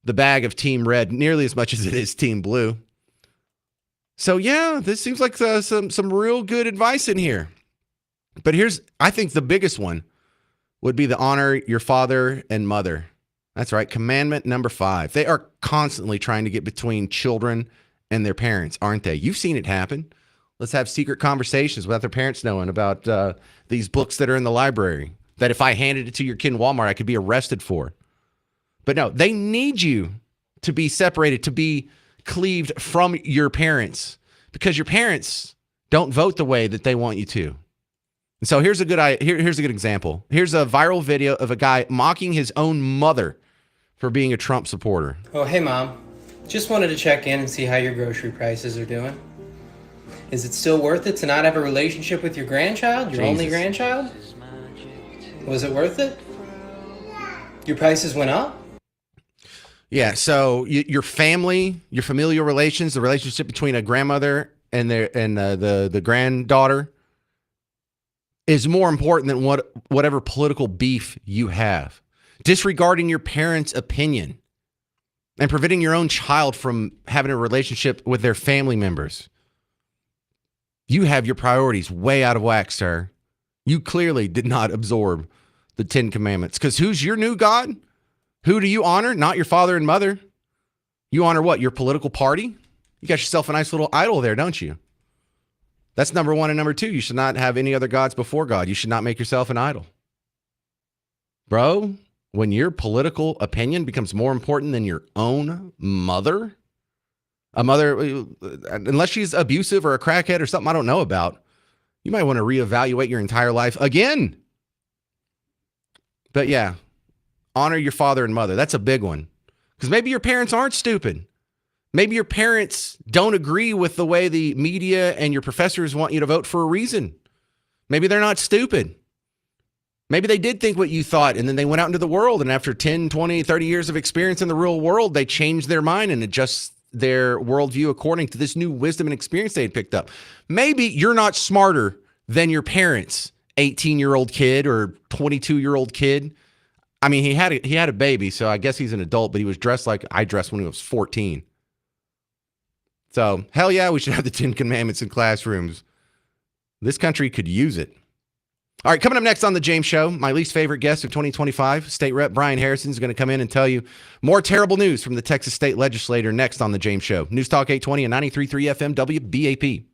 the bag of Team Red nearly as much as it is Team Blue. So, yeah, this seems like some real good advice in here. But I think the biggest one would be to honor your father and mother. That's right. Commandment number 5. They are constantly trying to get between children and their parents, aren't they? You've seen it happen. Let's have secret conversations without their parents knowing about these books that are in the library that if I handed it to your kid in Walmart, I could be arrested for. But no, they need you to be separated, to be cleaved from your parents because your parents don't vote the way that they want you to. And so here's a good example. Here's a viral video of a guy mocking his own mother for being a Trump supporter. Oh, hey, Mom. Just wanted to check in and see how your grocery prices are doing. Is it still worth it to not have a relationship with your grandchild, your only grandchild? Was it worth it? Your prices went up? Yeah, so your family, your familial relations, the relationship between a grandmother and the granddaughter is more important than whatever political beef you have. Disregarding your parents' opinion and preventing your own child from having a relationship with their family members. You have your priorities way out of whack, sir. You clearly did not absorb the 10 Commandments. Because who's your new God? Who do you honor? Not your father and mother. You honor what? Your political party? You got yourself a nice little idol there, don't you? That's number 1 and number 2. You should not have any other gods before God. You should not make yourself an idol. Bro, when your political opinion becomes more important than your own mother, a mother, unless she's abusive or a crackhead or something I don't know about, you might want to reevaluate your entire life again. But yeah, honor your father and mother. That's a big one. Because maybe your parents aren't stupid. Maybe your parents don't agree with the way the media and your professors want you to vote for a reason. Maybe they're not stupid. Maybe they did think what you thought, and then they went out into the world, and after 10, 20, 30 years of experience in the real world, they changed their mind and adjust their worldview according to this new wisdom and experience they had picked up. Maybe you're not smarter than your parents, 18-year-old kid or 22-year-old kid. I mean, he had a baby, so I guess he's an adult, but he was dressed like I dressed when he was 14. So, hell yeah, we should have the 10 Commandments in classrooms. This country could use it. All right, coming up next on The James Show, my least favorite guest of 2025, State Rep Brian Harrison is going to come in and tell you more terrible news from the Texas State Legislature next on The James Show. News Talk 820 and 93.3 FM WBAP.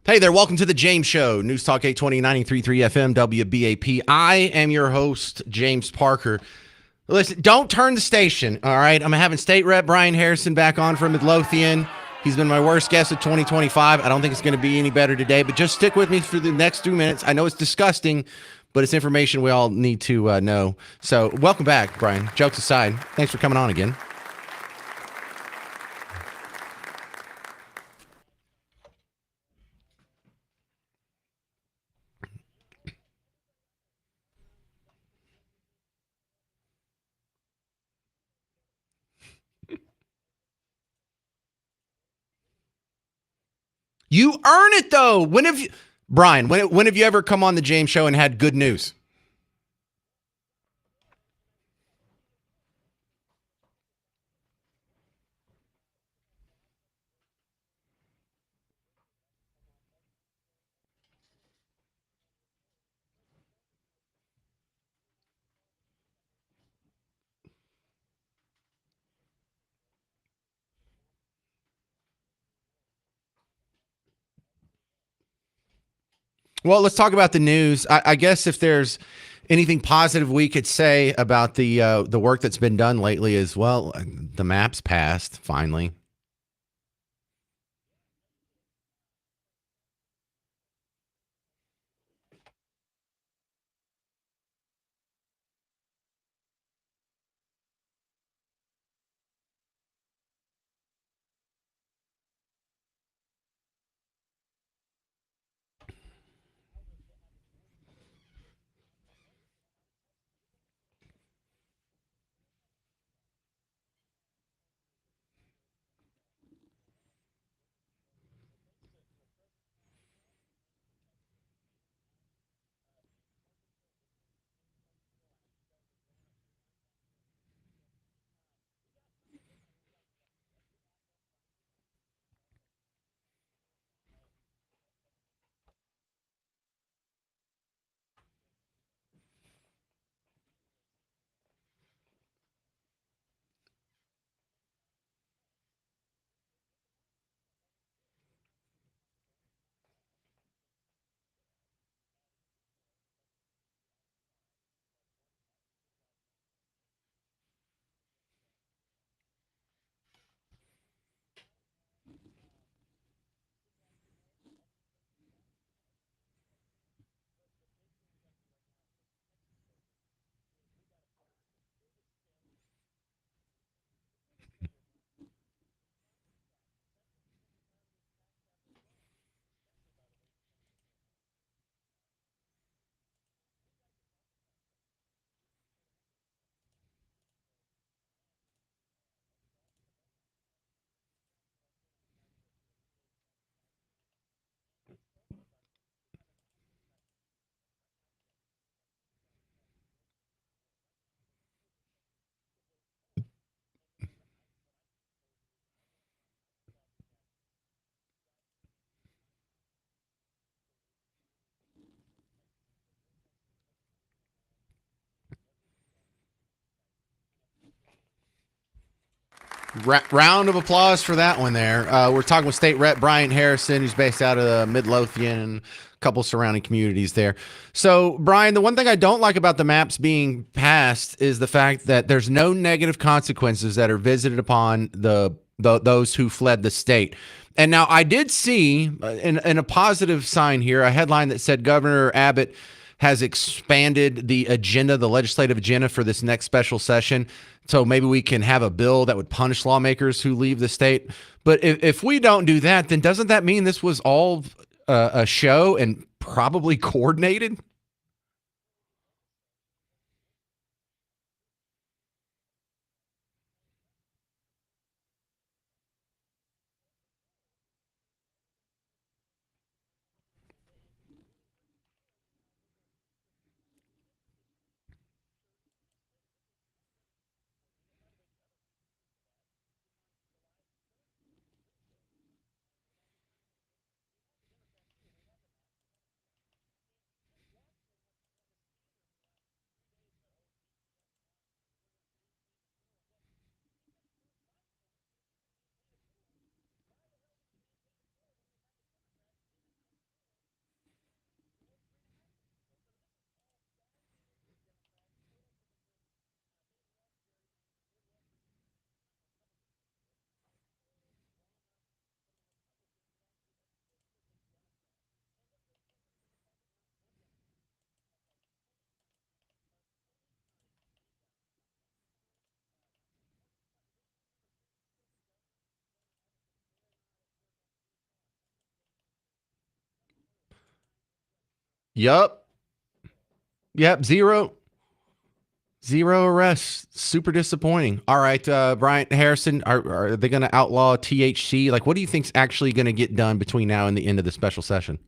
Hey there, welcome to the James Show, News Talk 820 93.3 FM WBAP. I am your host, James Parker. Listen, don't turn the station, all right? I'm having State Rep Brian Harrison back on from Midlothian. He's been my worst guest of 2025. I don't think it's going to be any better today, but just stick with me for the next 2 minutes. I know it's disgusting, but it's information we all need to know. So welcome back, Brian. Jokes aside, thanks for coming on again. You earn it, though. Brian, when have you ever come on the James Show and had good news? Well, let's talk about the news. I guess if there's anything positive we could say about the work that's been done lately as well, the maps passed finally. Round of applause for that one there. We're talking with State Rep Brian Harrison, who's based out of Midlothian and a couple surrounding communities there. So, Brian, the one thing I don't like about the maps being passed is the fact that there's no negative consequences that are visited upon those who fled the state. And now I did see in a positive sign here a headline that said Governor Abbott has expanded the agenda, the legislative agenda for this next special session. So maybe we can have a bill that would punish lawmakers who leave the state. But if we don't do that, then doesn't that mean this was all a show and probably coordinated? Yup. Yep. Zero arrests. Super disappointing. All right, Brian Harrison, are they going to outlaw THC? Like, what do you think's actually going to get done between now and the end of the special session?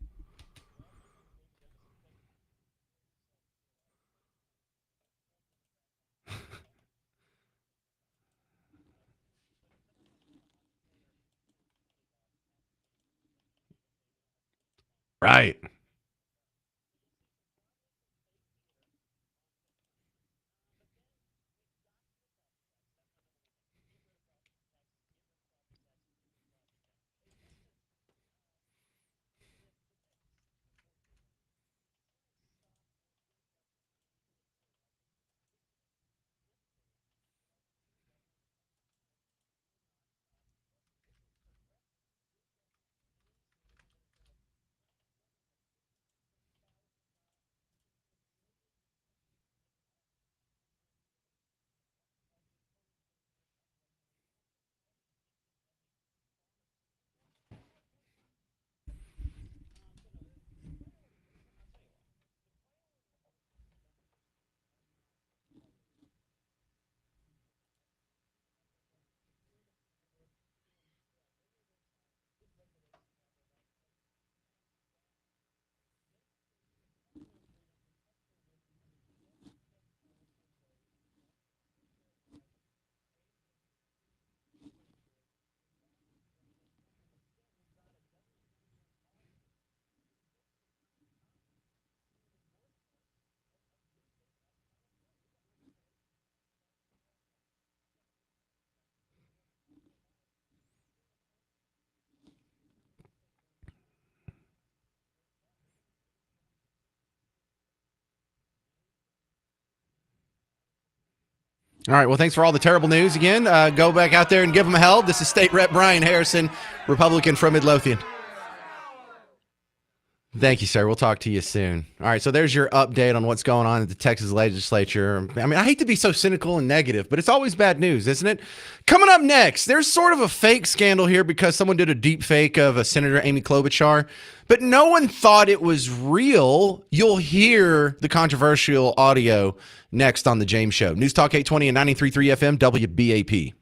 Right. All right. Well, thanks for all the terrible news again. Go back out there and give them hell. This is State Rep Brian Harrison, Republican from Midlothian. Thank you, sir. We'll talk to you soon. All right, so there's your update on what's going on at the Texas legislature. I mean, I hate to be so cynical and negative, but it's always bad news, isn't it? Coming up next, there's sort of a fake scandal here because someone did a deep fake of a Senator Amy Klobuchar, but no one thought it was real. You'll hear the controversial audio next on The James Show. News Talk 820 and 93.3 FM, WBAP.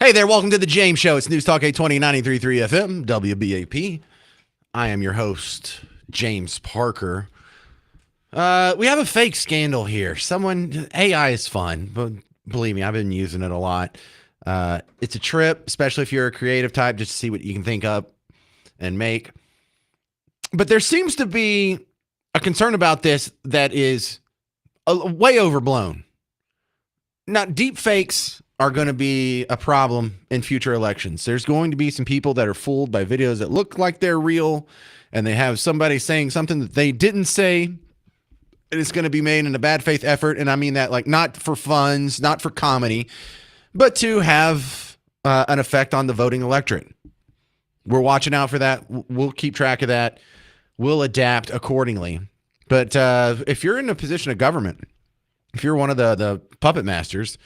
Hey there, welcome to the James Show. It's News Talk 820 93.3 FM, WBAP. I am your host, James Parker. We have a fake scandal here. AI is fun, but believe me, I've been using it a lot. It's a trip, especially if you're a creative type, just to see what you can think up and make. But there seems to be a concern about this that is way overblown. Now, deep fakes are going to be a problem in future elections. There's going to be some people that are fooled by videos that look like they're real, and they have somebody saying something that they didn't say, and it's going to be made in a bad faith effort. And I mean that like not for funds, not for comedy, but to have an effect on the voting electorate. We're watching out for that. We'll keep track of that. We'll adapt accordingly. But if you're in a position of government, if you're one of the puppet masters,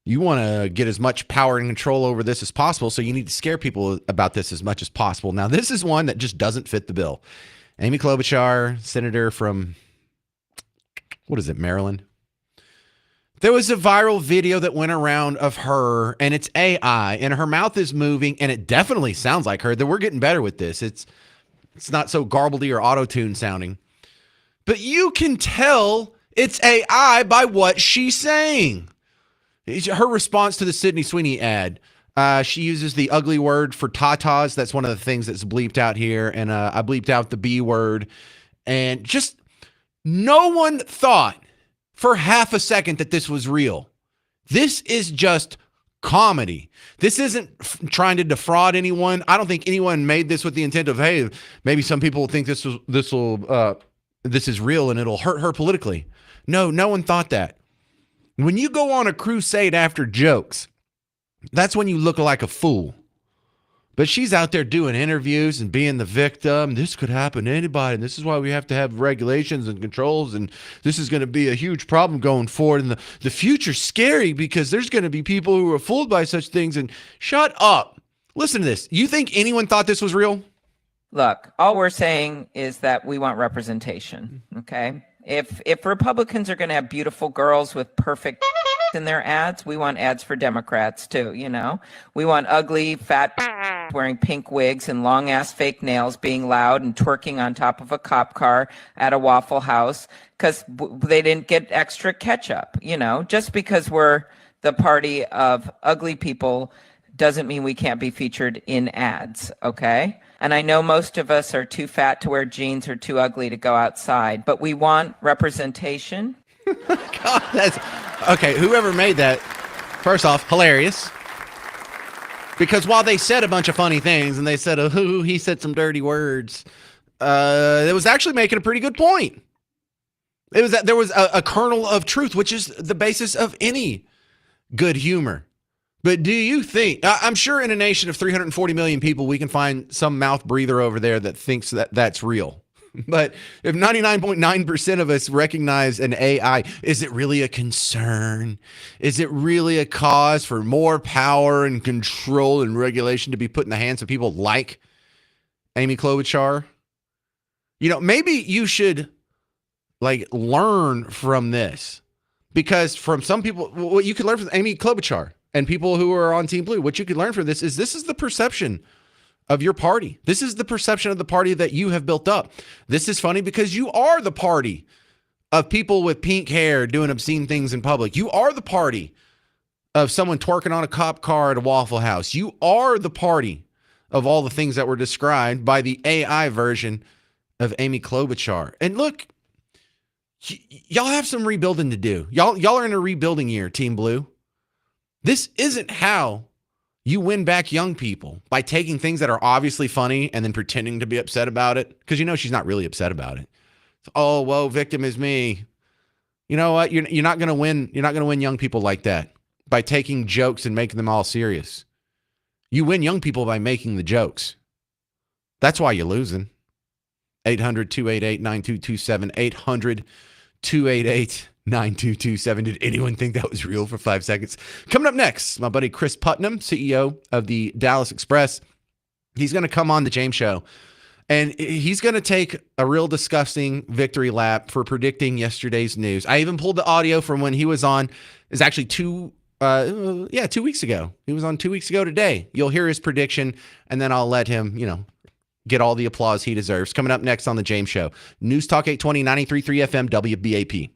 you want to get as much power and control over this as possible, so you need to scare people about this as much as possible. Now, this is one that just doesn't fit the bill. Amy Klobuchar, senator from, Maryland? There was a viral video that went around of her, and it's AI, and her mouth is moving, and it definitely sounds like her. We're getting better with this. It's not so garbledy or auto-tune sounding. But you can tell it's AI by what she's saying. Her response to the Sydney Sweeney ad, she uses the ugly word for tatas. That's one of the things that's bleeped out here. And I bleeped out the B word. And just no one thought for half a second that this was real. This is just comedy. This isn't trying to defraud anyone. I don't think anyone made this with the intent of, hey, maybe some people think this is real and it'll hurt her politically. No one thought that. When you go on a crusade after jokes, that's when you look like a fool. But she's out there doing interviews and being the victim. This could happen to anybody, and this is why we have to have regulations and controls, and this is going to be a huge problem going forward. And the future's scary because there's going to be people who are fooled by such things. And shut up. Listen to this. You think anyone thought this was real? Look, all we're saying is that we want representation, okay? If Republicans are going to have beautiful girls with perfect in their ads, we want ads for Democrats too, you know? We want ugly, fat wearing pink wigs and long-ass fake nails being loud and twerking on top of a cop car at a Waffle House because they didn't get extra ketchup, you know? Just because we're the party of ugly people doesn't mean we can't be featured in ads, okay? And I know most of us are too fat to wear jeans or too ugly to go outside, but we want representation. God, that's okay. Whoever made that, first off, hilarious. Because while they said a bunch of funny things and they said, oh, he said some dirty words, it was actually making a pretty good point. It was that there was a kernel of truth, which is the basis of any good humor. But do you think, I'm sure in a nation of 340 million people, we can find some mouth breather over there that thinks that that's real. But if 99.9% of us recognize an AI, is it really a concern? Is it really a cause for more power and control and regulation to be put in the hands of people like Amy Klobuchar? You know, maybe you should learn from this, because from some people, what you can learn from Amy Klobuchar and people who are on Team Blue, what you can learn from this is the perception of your party. This is the perception of the party that you have built up. This is funny because you are the party of people with pink hair doing obscene things in public. You are the party of someone twerking on a cop car at a Waffle House. You are the party of all the things that were described by the AI version of Amy Klobuchar. And look, y'all have some rebuilding to do. Y'all are in a rebuilding year, Team Blue. This isn't how you win back young people, by taking things that are obviously funny and then pretending to be upset about it. Because you know she's not really upset about it. Oh, whoa, victim is me. You know what? You're not going to win. You're not going to win young people like that by taking jokes and making them all serious. You win young people by making the jokes. That's why you're losing. 800-288-9227. 800-288-9227. Did anyone think that was real for 5 seconds? Coming up next, my buddy Chris Putnam, CEO of the Dallas Express. He's going to come on the James Show, and he's going to take a real disgusting victory lap for predicting yesterday's news. I even pulled the audio from when he was on. It's actually 2 Yeah, 2 weeks ago. He was on 2 weeks ago today. You'll hear his prediction, and then I'll let him, get all the applause he deserves. Coming up next on the James Show. News Talk 820, 93.3 FM, WBAP.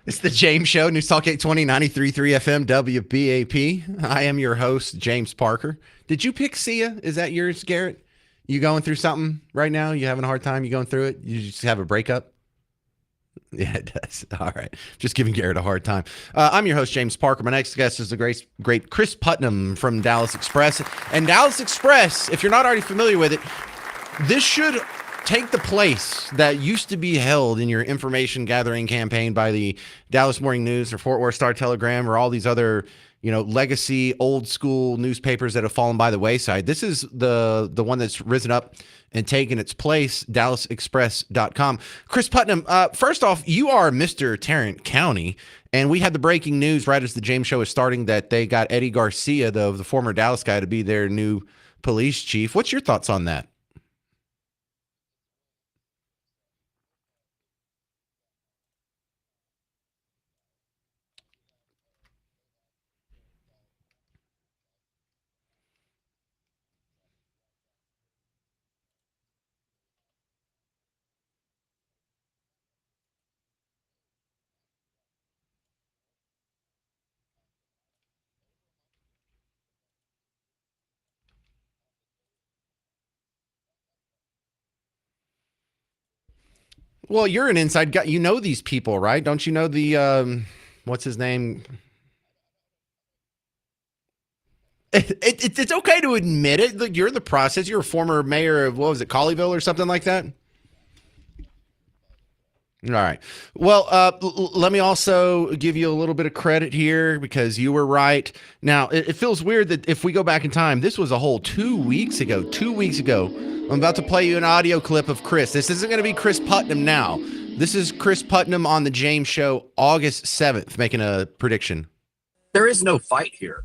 It's the James Show, News Talk 820 93.3 FM WBAP. I am your host, James Parker. Did you pick Sia? Is that yours, Garrett? You going through something right now? You having a hard time? You going through it? You just have a breakup? Yeah, it does. All right. Just giving Garrett a hard time. I'm your host, James Parker. My next guest is the great Chris Putnam from Dallas Express. And Dallas Express, if you're not already familiar with it, this should take the place that used to be held in your information gathering campaign by the Dallas Morning News or Fort Worth Star Telegram or all these other, legacy old school newspapers that have fallen by the wayside. This is the one that's risen up and taken its place, dallasexpress.com. Chris Putnam, first off, you are Mr. Tarrant County, and we had the breaking news right as the James Show is starting that they got Eddie Garcia, the former Dallas guy, to be their new police chief. What's your thoughts on that? Well, you're an inside guy. You know these people, right? Don't you know the what's his name? It's okay to admit it. Look, you're the process. You're a former mayor of, what was it, Colleyville or something like that? All right. Well, let me also give you a little bit of credit here because you were right. Now, it feels weird that if we go back in time, this was a whole 2 weeks ago. 2 weeks ago, I'm about to play you an audio clip of Chris. This isn't going to be Chris Putnam now. This is Chris Putnam on the James Show, August 7th, making a prediction. There is no fight here.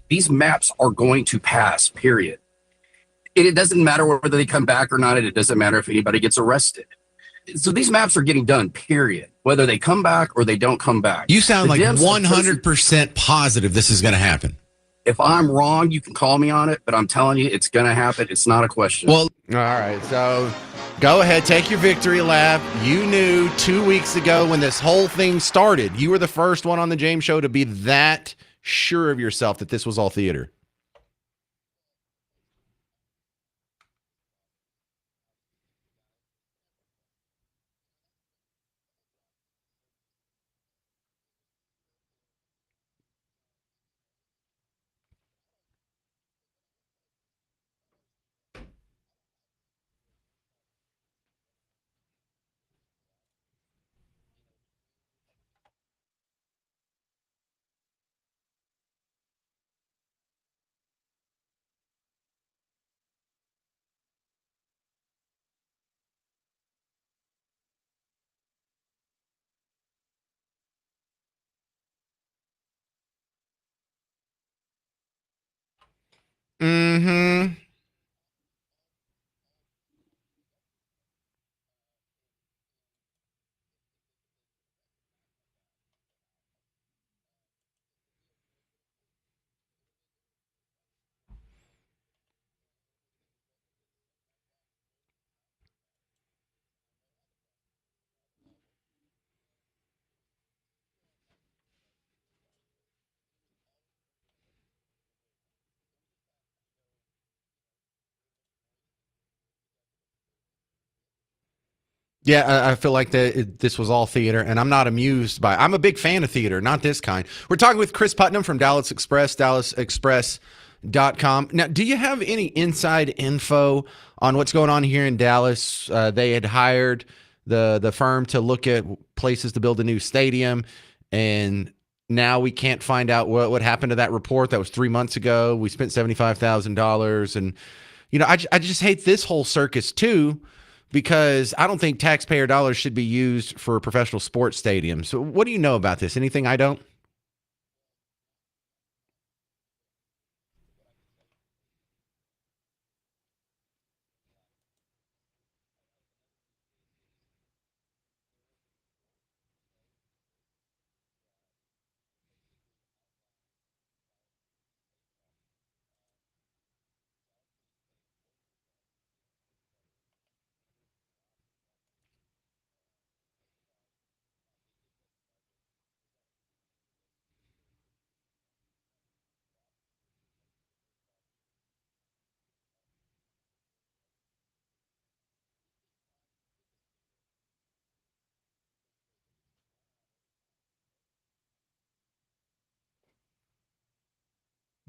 These maps are going to pass, period. It doesn't matter whether they come back or not. It doesn't matter if anybody gets arrested. So these maps are getting done, period. Whether they come back or they don't come back. You sound like 100% positive this is going to happen. If I'm wrong, you can call me on it, but I'm telling you, it's going to happen. It's not a question. Well, all right. So go ahead, take your victory lap. You knew 2 weeks ago when this whole thing started, you were the first one on the James Show to be that sure of yourself that this was all theater. Mm-hmm. Yeah, I feel like this was all theater, and I'm not amused by. I'm a big fan of theater, not this kind. We're talking with Chris Putnam from Dallas Express, dallasexpress.com. Now, do you have any inside info on what's going on here in Dallas? They had hired the firm to look at places to build a new stadium, and now we can't find out what happened to that report that was 3 months ago. We spent $75,000, and I just hate this whole circus too, because I don't think taxpayer dollars should be used for professional sports stadiums. So what do you know about this? Anything I don't?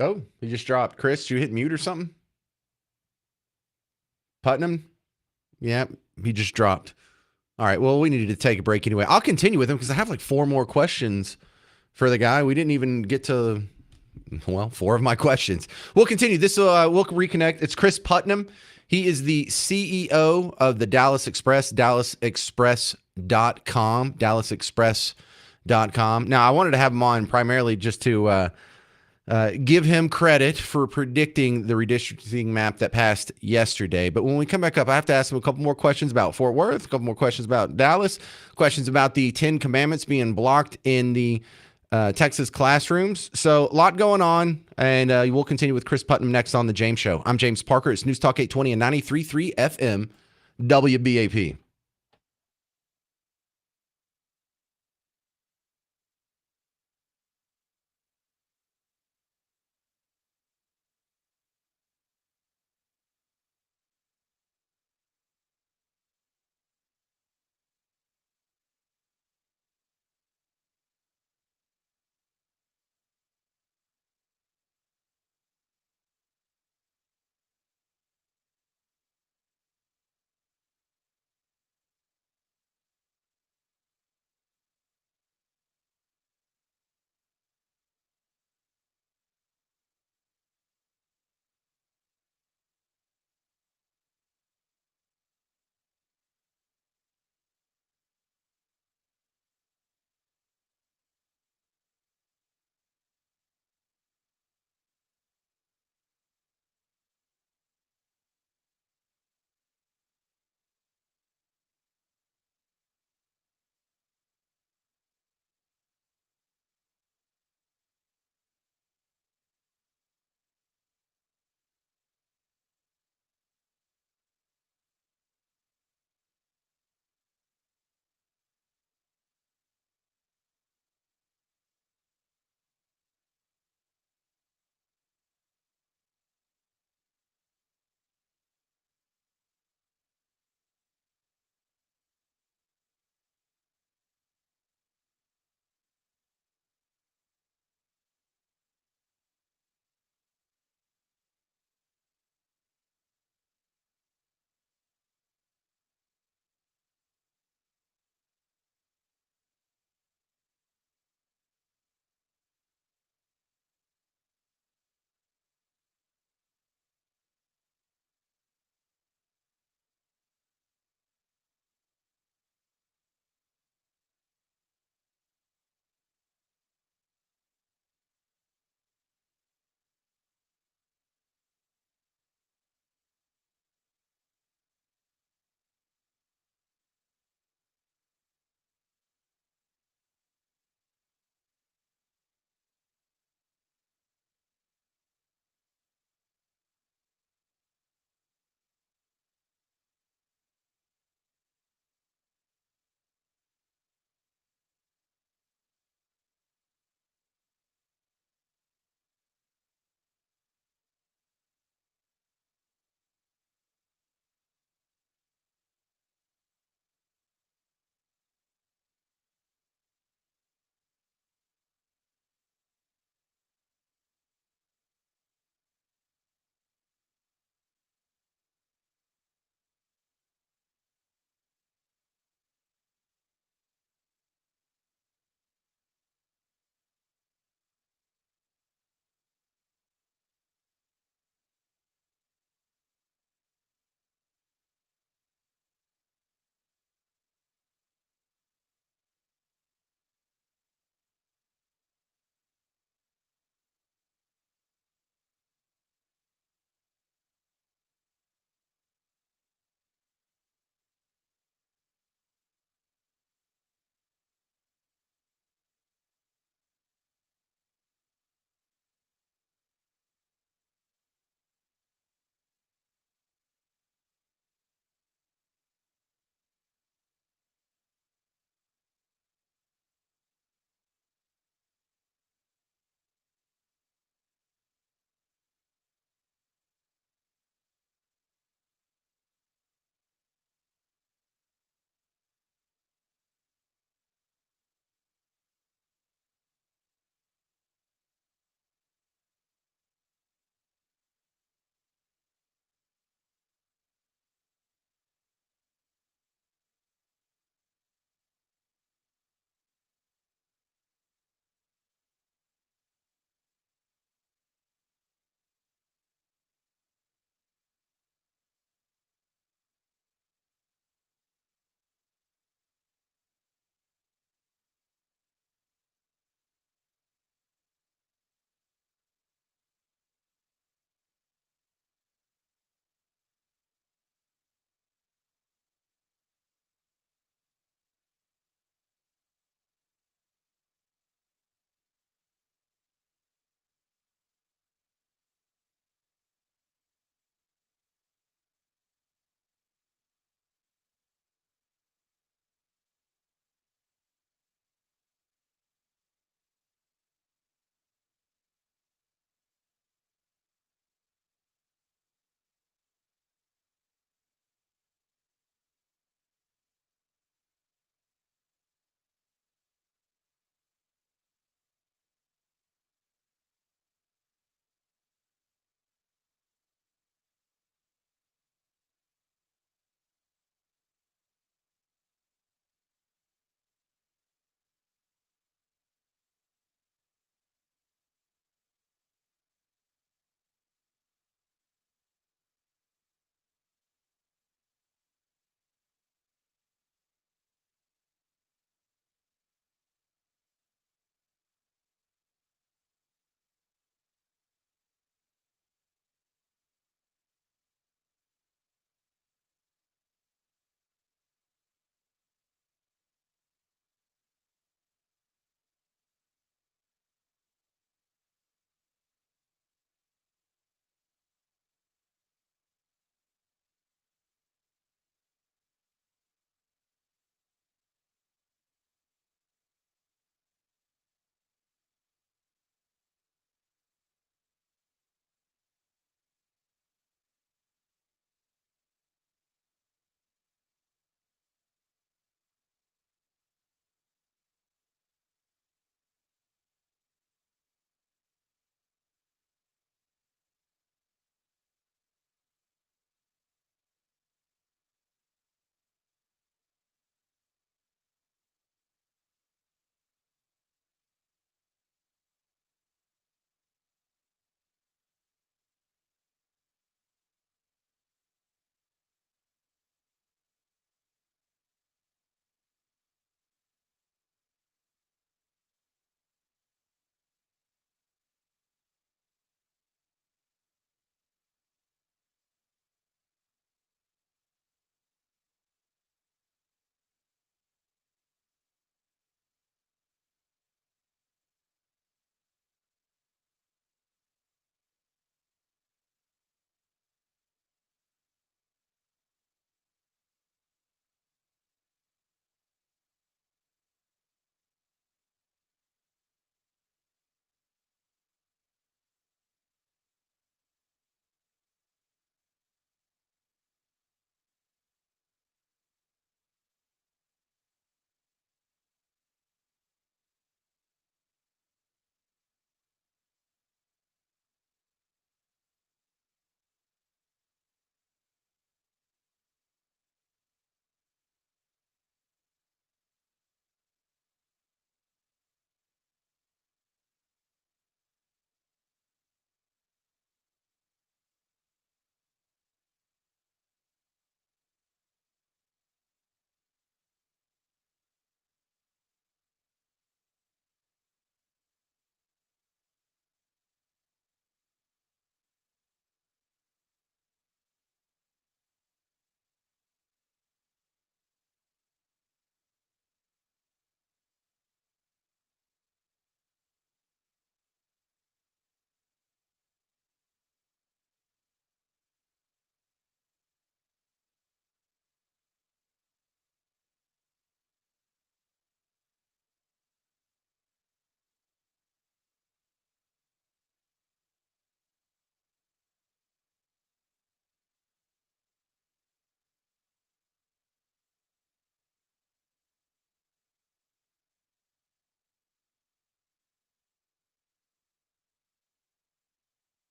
Oh, he just dropped. Chris, you hit mute or something? Putnam? Yeah, he just dropped. All right. Well, we needed to take a break anyway. I'll continue with him because I have like 4 more questions for the guy. We didn't even get to, well, 4 of my questions. We'll continue. We'll reconnect. It's Chris Putnam. He is the CEO of the Dallas Express, dallasexpress.com, dallasexpress.com. Now, I wanted to have him on primarily just to give him credit for predicting the redistricting map that passed yesterday. But when we come back up, I have to ask him a couple more questions about Fort Worth, a couple more questions about Dallas, questions about the 10 commandments being blocked in the Texas classrooms. So a lot going on, and we'll continue with Chris Putnam next on The James Show. I'm James Parker. It's News Talk 820 and 93.3 FM WBAP.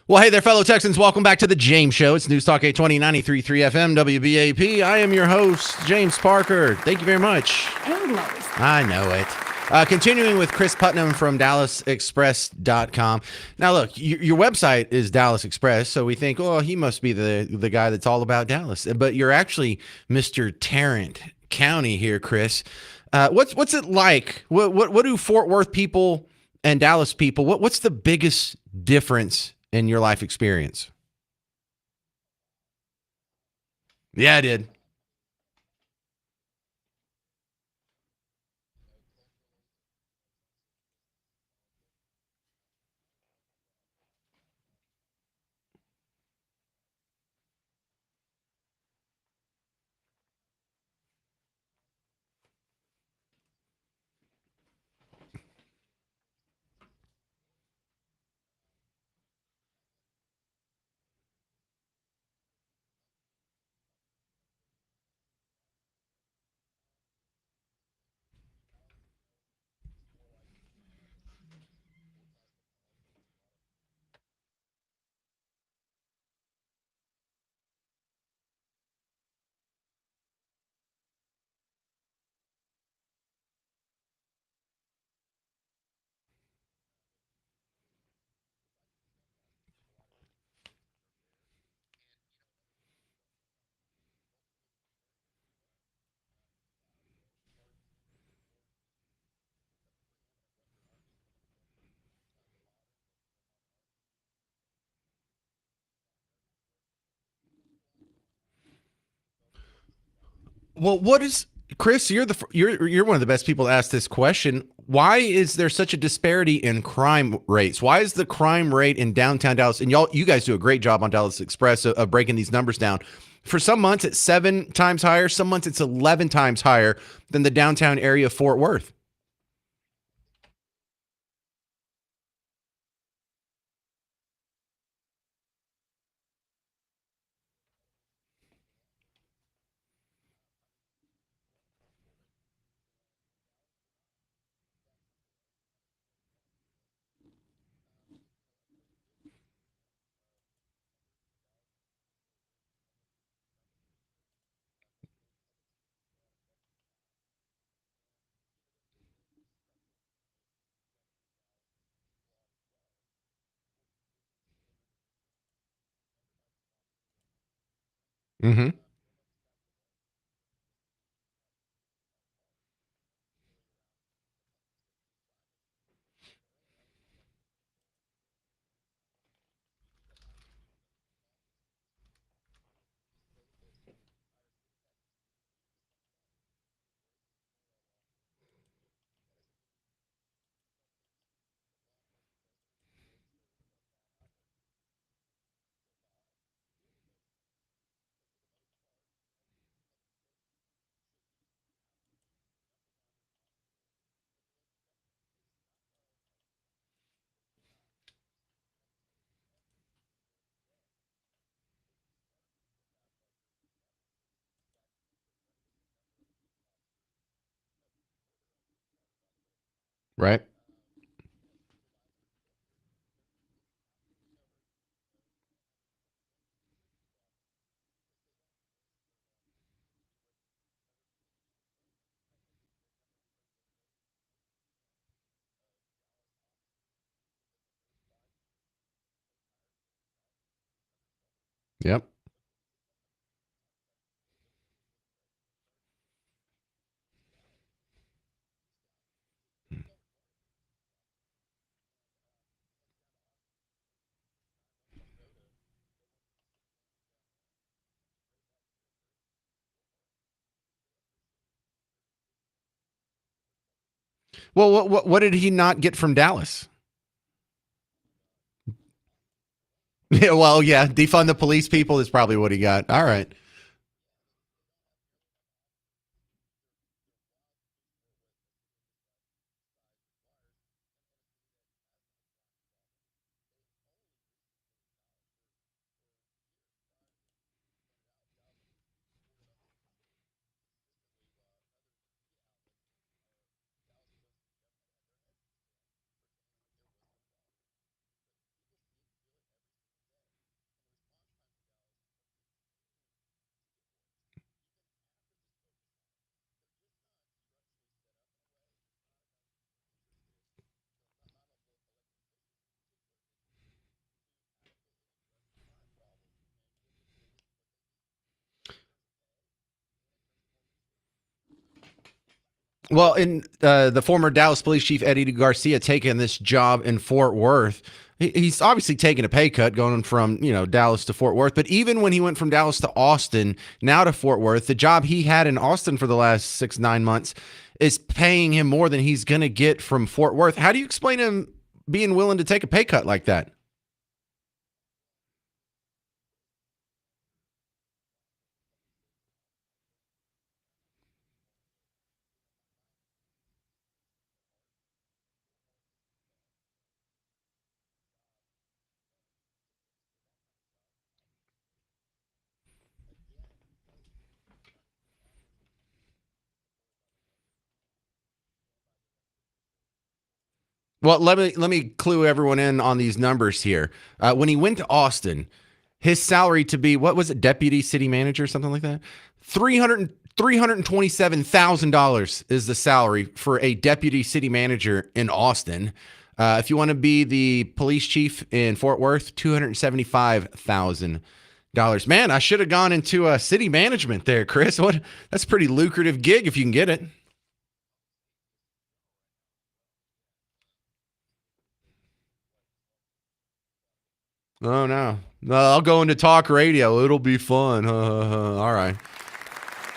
Well, hey there, fellow Texans. Welcome back to the James Show. It's News Talk 820 93.3 FM WBAP. I am your host, James Parker. Thank you very much. Endless. I know it. Continuing with Chris Putnam from DallasExpress.com. Now, look, your website is Dallas Express, so we think, oh, he must be the guy that's all about Dallas. But you're actually Mr. Tarrant County here, Chris. What's it like? What do Fort Worth people and Dallas people? What's the biggest difference in your life experience? Yeah, I did. Well, what is Chris? You're one of the best people to ask this question. Why is there such a disparity in crime rates? Why is the crime rate in downtown Dallas? And you guys do a great job on Dallas Express of breaking these numbers down. For some months, it's 7 times higher. Some months, it's 11 times higher than the downtown area of Fort Worth. Mm-hmm. Right. Yep. Well, what did he not get from Dallas? Yeah, well, yeah, defund the police people is probably what he got. All right. Well, in the former Dallas Police Chief Eddie Garcia taking this job in Fort Worth, he's obviously taking a pay cut going from Dallas to Fort Worth. But even when he went from Dallas to Austin, now to Fort Worth, the job he had in Austin for the last 6-9 months is paying him more than he's going to get from Fort Worth. How do you explain him being willing to take a pay cut like that? Well, let me clue everyone in on these numbers here. When he went to Austin, his salary to be, what was it, deputy city manager, something like that? $327,000 is the salary for a deputy city manager in Austin. If you want to be the police chief in Fort Worth, $275,000. Man, I should have gone into city management there, Chris. That's a pretty lucrative gig if you can get it. Oh no. No, I'll go into talk radio. It'll be fun. All right.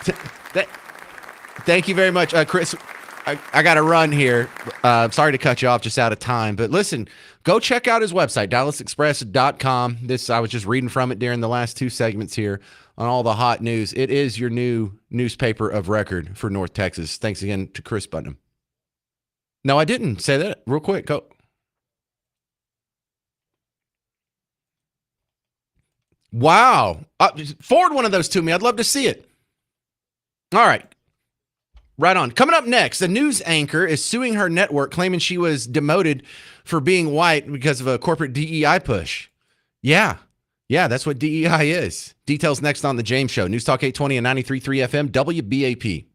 Th- th- Thank you very much, Chris. I got to run here. Sorry to cut you off, just out of time. But listen, go check out his website, dallasexpress.com. I was just reading from it during the last 2 segments here on all the hot news. It is your new newspaper of record for North Texas. Thanks again to Chris Putnam. No, I didn't say that. Real quick, go. Wow. Forward one of those to me. I'd love to see it. All right. Right on. Coming up next, a news anchor is suing her network, claiming she was demoted for being white because of a corporate DEI push. Yeah. Yeah, that's what DEI is. Details next on The James Show. News Talk 820 and 93.3 FM, WBAP.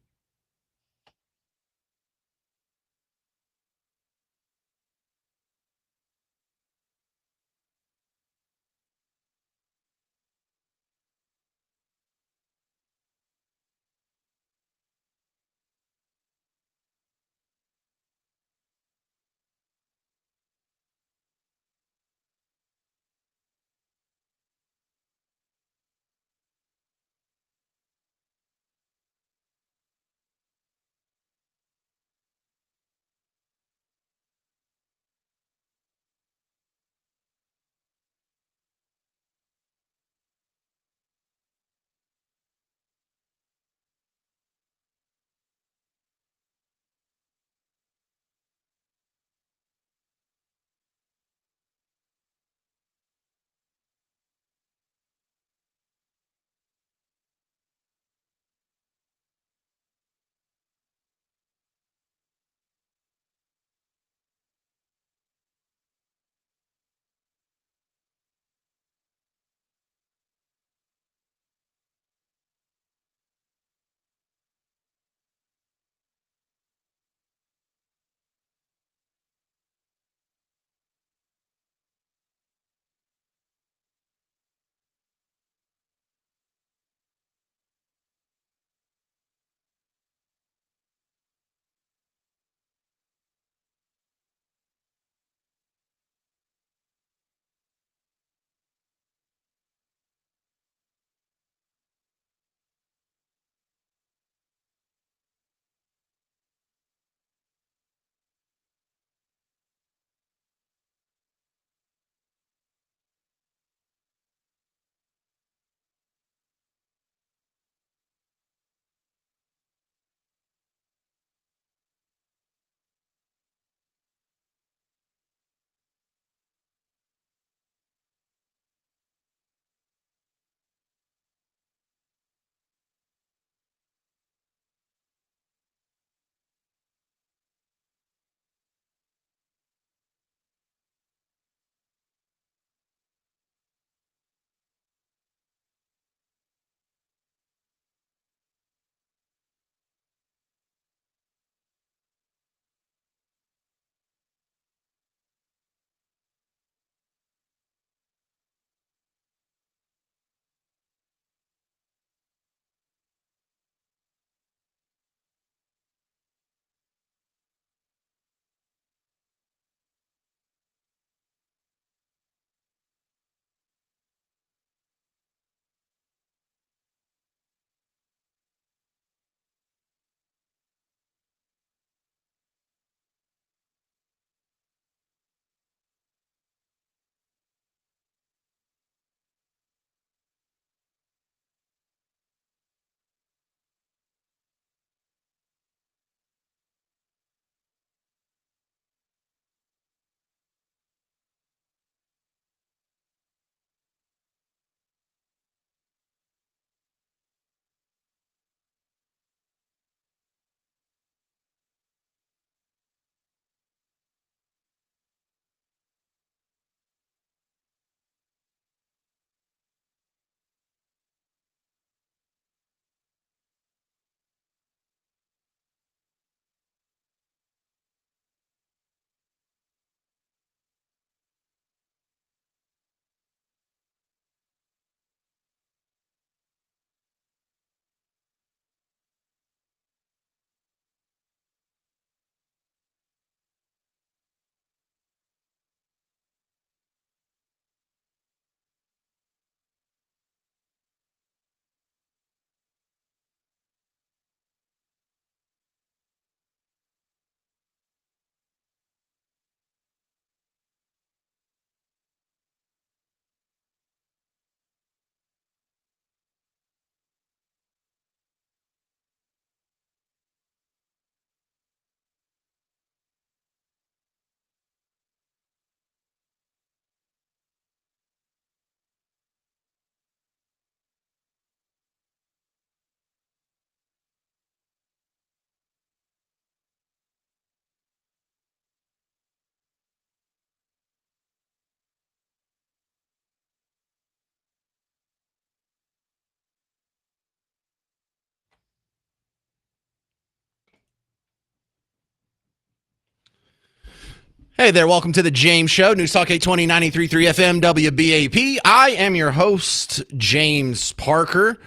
Hey there, welcome to the James Show, News Talk 820 93.3 FM WBAP. I am your host, James Parker.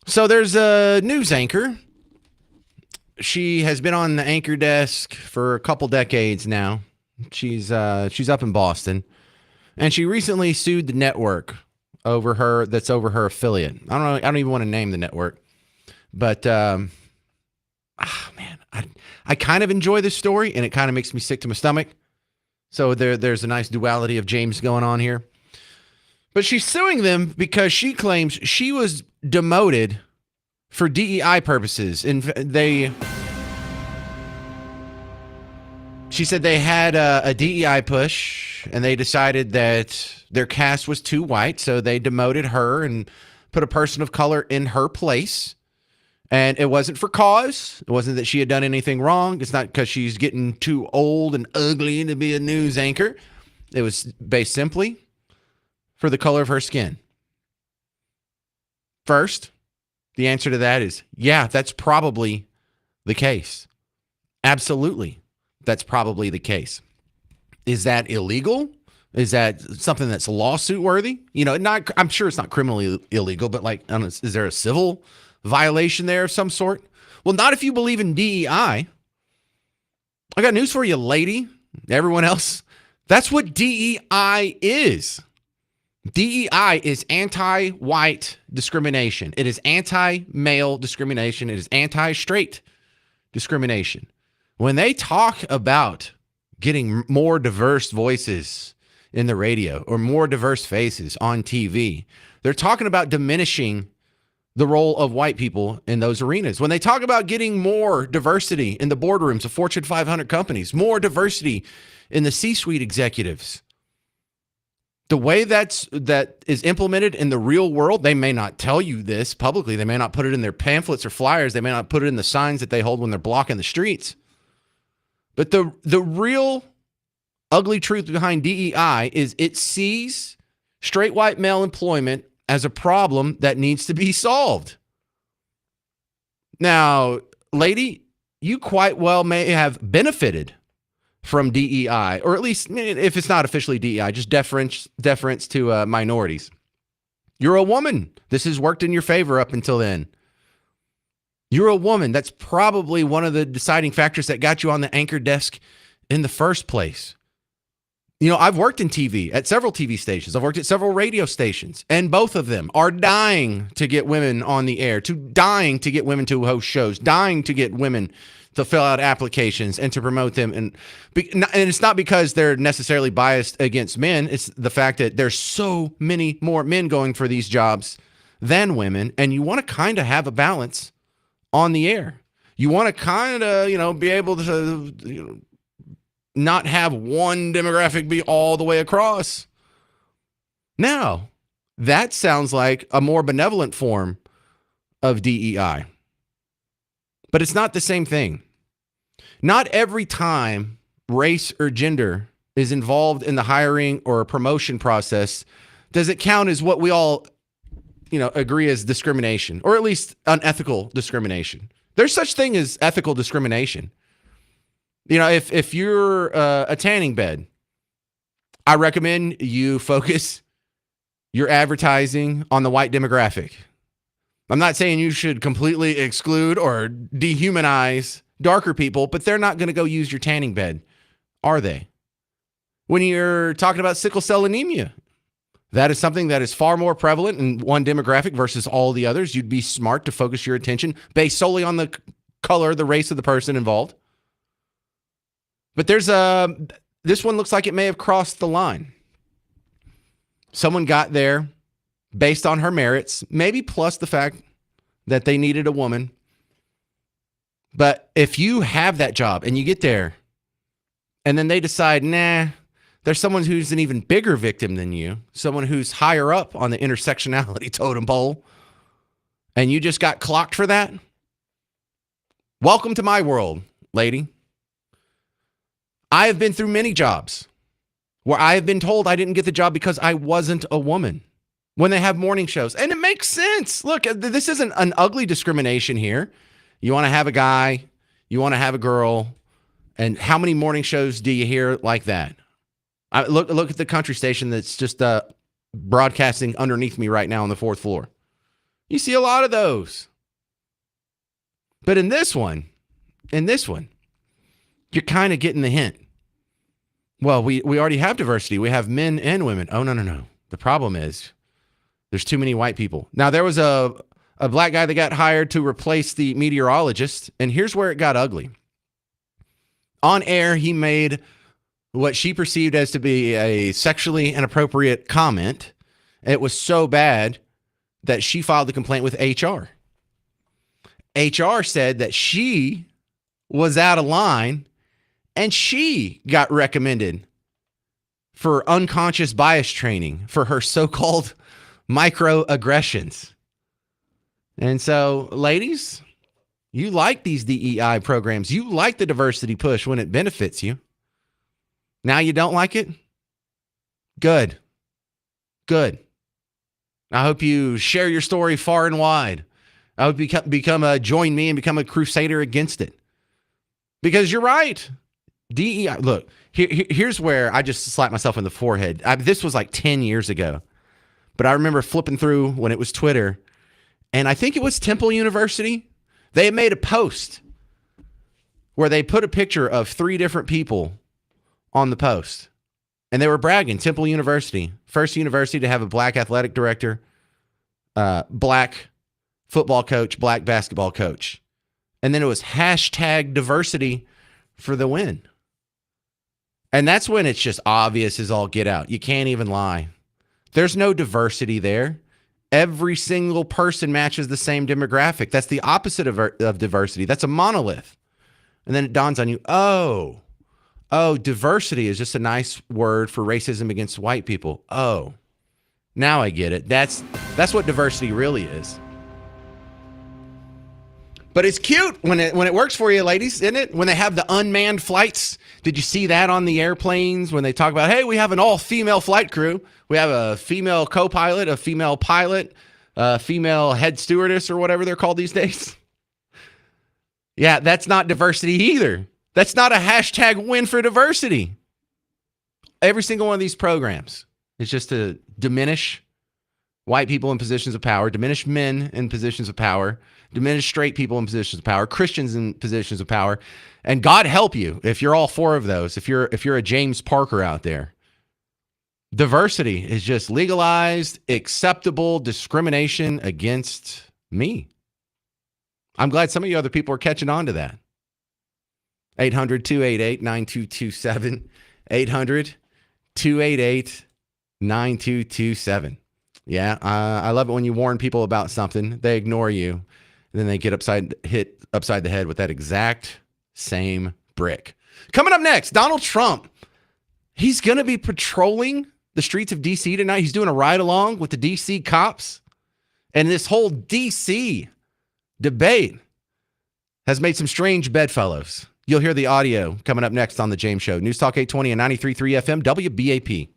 So there's a news anchor. She has been on the anchor desk for a couple decades now. She's up in Boston, and she recently sued the network over her affiliate. I don't even want to name the network, but man, I kind of enjoy this story, and it kind of makes me sick to my stomach. So there's a nice duality of James going on here. But she's suing them because she claims she was demoted for DEI purposes. And she said they had a DEI push, and they decided that their cast was too white, so they demoted her and put a person of color in her place. And it wasn't for cause. It wasn't that she had done anything wrong. It's not because she's getting too old and ugly to be a news anchor. It was based simply for the color of her skin. First, the answer to that is, yeah, that's probably the case. Absolutely, that's probably the case. Is that illegal? Is that something that's lawsuit worthy? I'm sure it's not criminally illegal, but like, I don't know, is there a civil violation there of some sort? Well, not if you believe in DEI. I got news for you, lady. Everyone else. That's what DEI is. DEI is anti-white discrimination. It is anti-male discrimination. It is anti-straight discrimination. When they talk about getting more diverse voices in the radio or more diverse faces on TV, they're talking about diminishing the role of white people in those arenas. When they talk about getting more diversity in the boardrooms of Fortune 500 companies, more diversity in the C-suite executives, the way that is implemented in the real world, they may not tell you this publicly. They may not put it in their pamphlets or flyers. They may not put it in the signs that they hold when they're blocking the streets. But the real ugly truth behind DEI is it sees straight white male employment as a problem that needs to be solved. Now, lady, you quite well may have benefited from DEI, or at least if it's not officially DEI, just deference to minorities. You're a woman. This has worked in your favor up until then. You're a woman. That's probably one of the deciding factors that got you on the anchor desk in the first place. I've worked in TV at several TV stations. I've worked at several radio stations, and both of them are dying to get women on the air, dying to get women to host shows, dying to get women to fill out applications and to promote them. And it's not because they're necessarily biased against men. It's the fact that there's so many more men going for these jobs than women, and you want to kind of have a balance on the air. You want to kind of, be able to, not have one demographic be all the way across. Now, that sounds like a more benevolent form of DEI. But it's not the same thing. Not every time race or gender is involved in the hiring or promotion process does it count as what we all, agree as discrimination, or at least unethical discrimination. There's such thing as ethical discrimination. If you're a tanning bed, I recommend you focus your advertising on the white demographic. I'm not saying you should completely exclude or dehumanize darker people, but they're not going to go use your tanning bed, are they? When you're talking about sickle cell anemia, that is something that is far more prevalent in one demographic versus all the others. You'd be smart to focus your attention based solely on the color, the race of the person involved. But this one looks like it may have crossed the line. Someone got there based on her merits, maybe plus the fact that they needed a woman. But if you have that job and you get there and then they decide, nah, there's someone who's an even bigger victim than you, someone who's higher up on the intersectionality totem pole, and you just got clocked for that, welcome to my world, lady. I have been through many jobs where I have been told I didn't get the job because I wasn't a woman when they have morning shows. And it makes sense. Look, this isn't an ugly discrimination here. You want to have a guy, you want to have a girl, And how many morning shows do you hear like that? Look at the country station that's just broadcasting underneath me right now on the 4th floor. You see a lot of those. But in this one, you're kind of getting the hint. Well, we already have diversity. We have men and women. Oh, no. The problem is there's too many white people. Now, there was a black guy that got hired to replace the meteorologist, and here's where it got ugly. On air, he made what she perceived as to be a sexually inappropriate comment. It was so bad that she filed the complaint with HR. HR said that she was out of line and she got recommended for unconscious bias training for her so-called microaggressions. And so, ladies, you like these DEI programs. You like the diversity push when it benefits you. Now you don't like it? Good. I hope you share your story far and wide. I hope you join me and become a crusader against it. Because you're right. DEI, look, here's where I just slapped myself in the forehead. This was like 10 years ago. But I remember flipping through when it was Twitter, and I think it was Temple University. They had made a post where they put a picture of 3 different people on the post. And they were bragging, Temple University, first university to have a black athletic director, black football coach, black basketball coach. And then it was hashtag diversity for the win. And that's when it's just obvious as all get out. You can't even lie. There's no diversity there. Every single person matches the same demographic. That's the opposite of diversity. That's a monolith. And then it dawns on you, oh, diversity is just a nice word for racism against white people. Oh, now I get it. That's what diversity really is. But it's cute when it works for you, ladies, isn't it? When they have the unmanned flights. Did you see that on the airplanes when they talk about, hey, we have an all-female flight crew. We have a female co-pilot, a female pilot, a female head stewardess or whatever they're called these days. Yeah, that's not diversity either. That's not a hashtag win for diversity. Every single one of these programs is just to diminish white people in positions of power, diminish men in positions of power, diminish straight people in positions of power, Christians in positions of power. And God help you if you're all 4 of those, if you're a James Parker out there. Diversity is just legalized, acceptable discrimination against me. I'm glad some of you other people are catching on to that. 800-288-9227. 800-288-9227. Yeah, I love it when you warn people about something, they ignore you, and then they get hit upside the head with that exact same brick. Coming up next, Donald Trump. He's going to be patrolling the streets of D.C. tonight. He's doing a ride-along with the D.C. cops. And this whole D.C. debate has made some strange bedfellows. You'll hear the audio coming up next on The James Show. News Talk 820 and 93.3 FM, WBAP.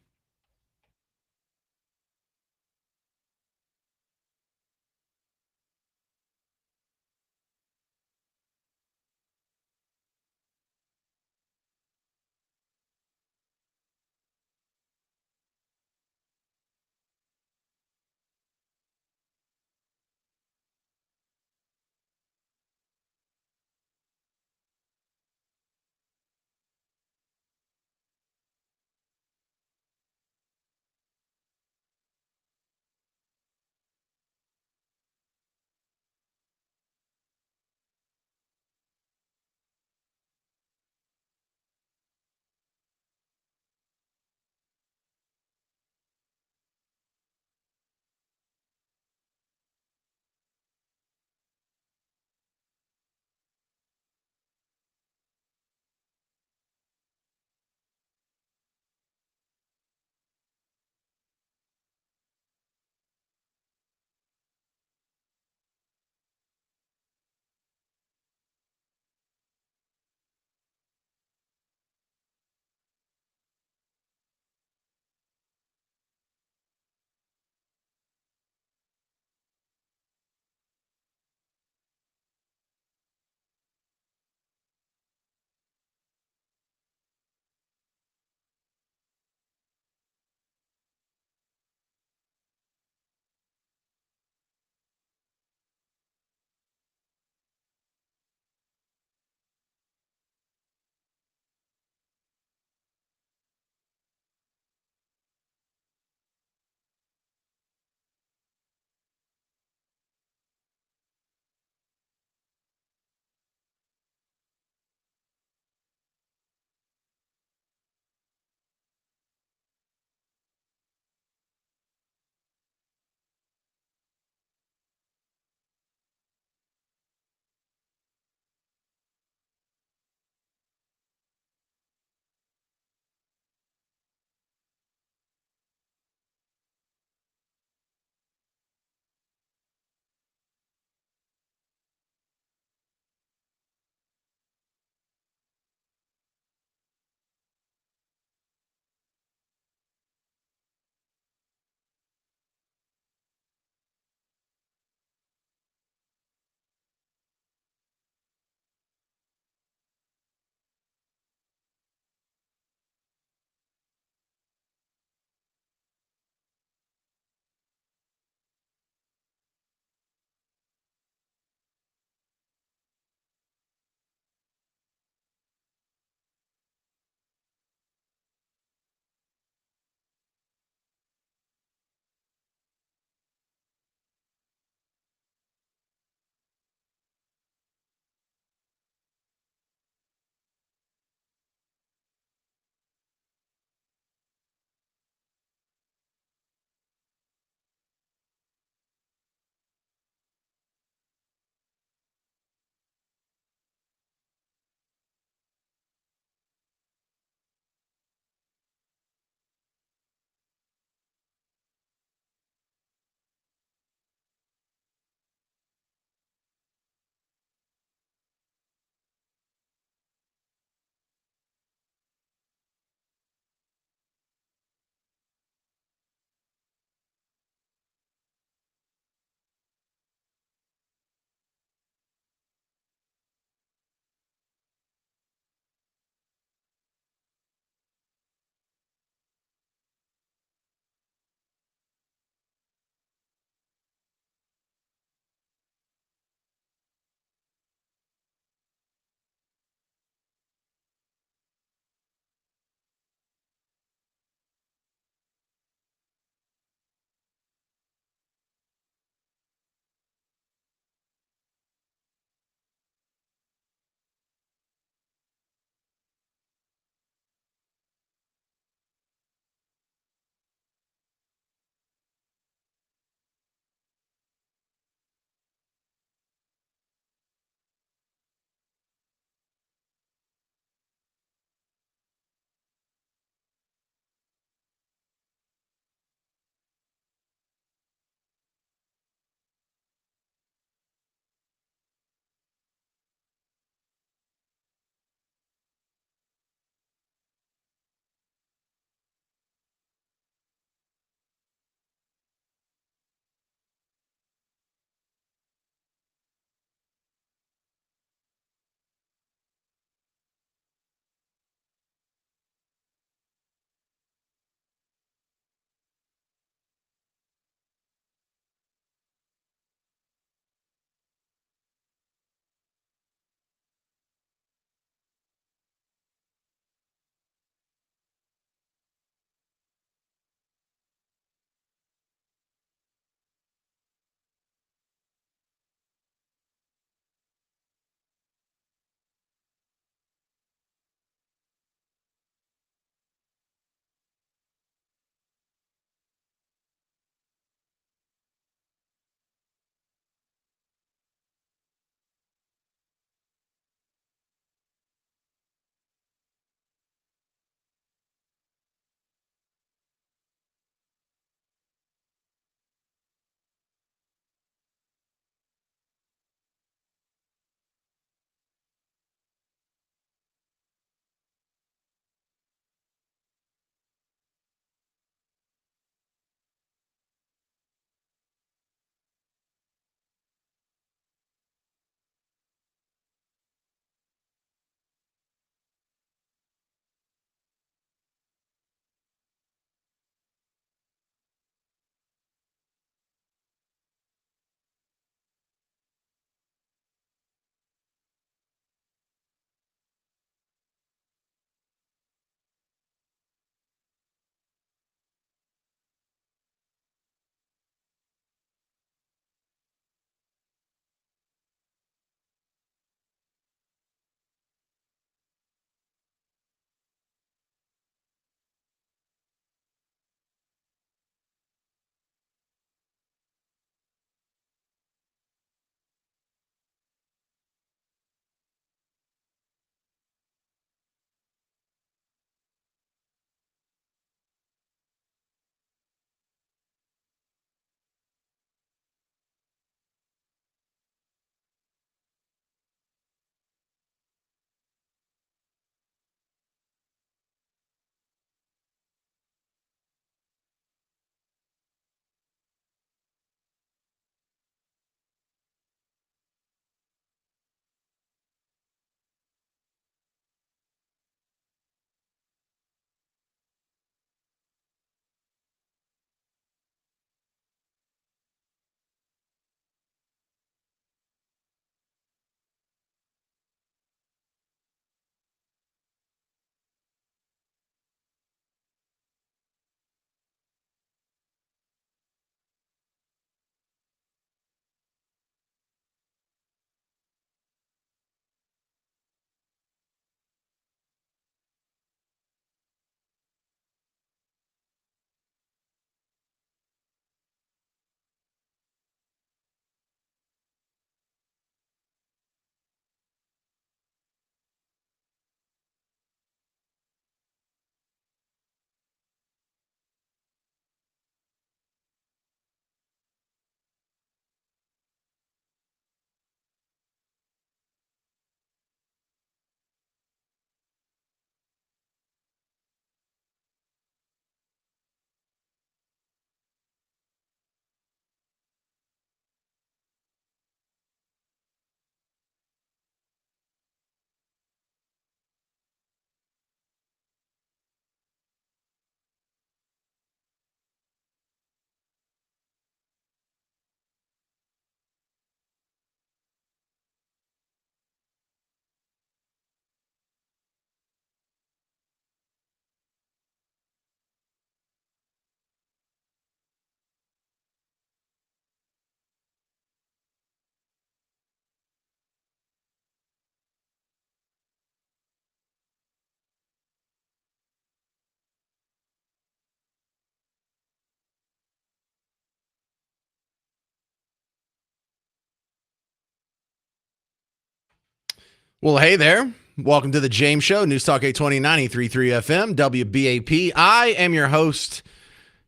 Well, hey there. Welcome to the James Show, News Talk 820 93.3 FM, WBAP. I am your host,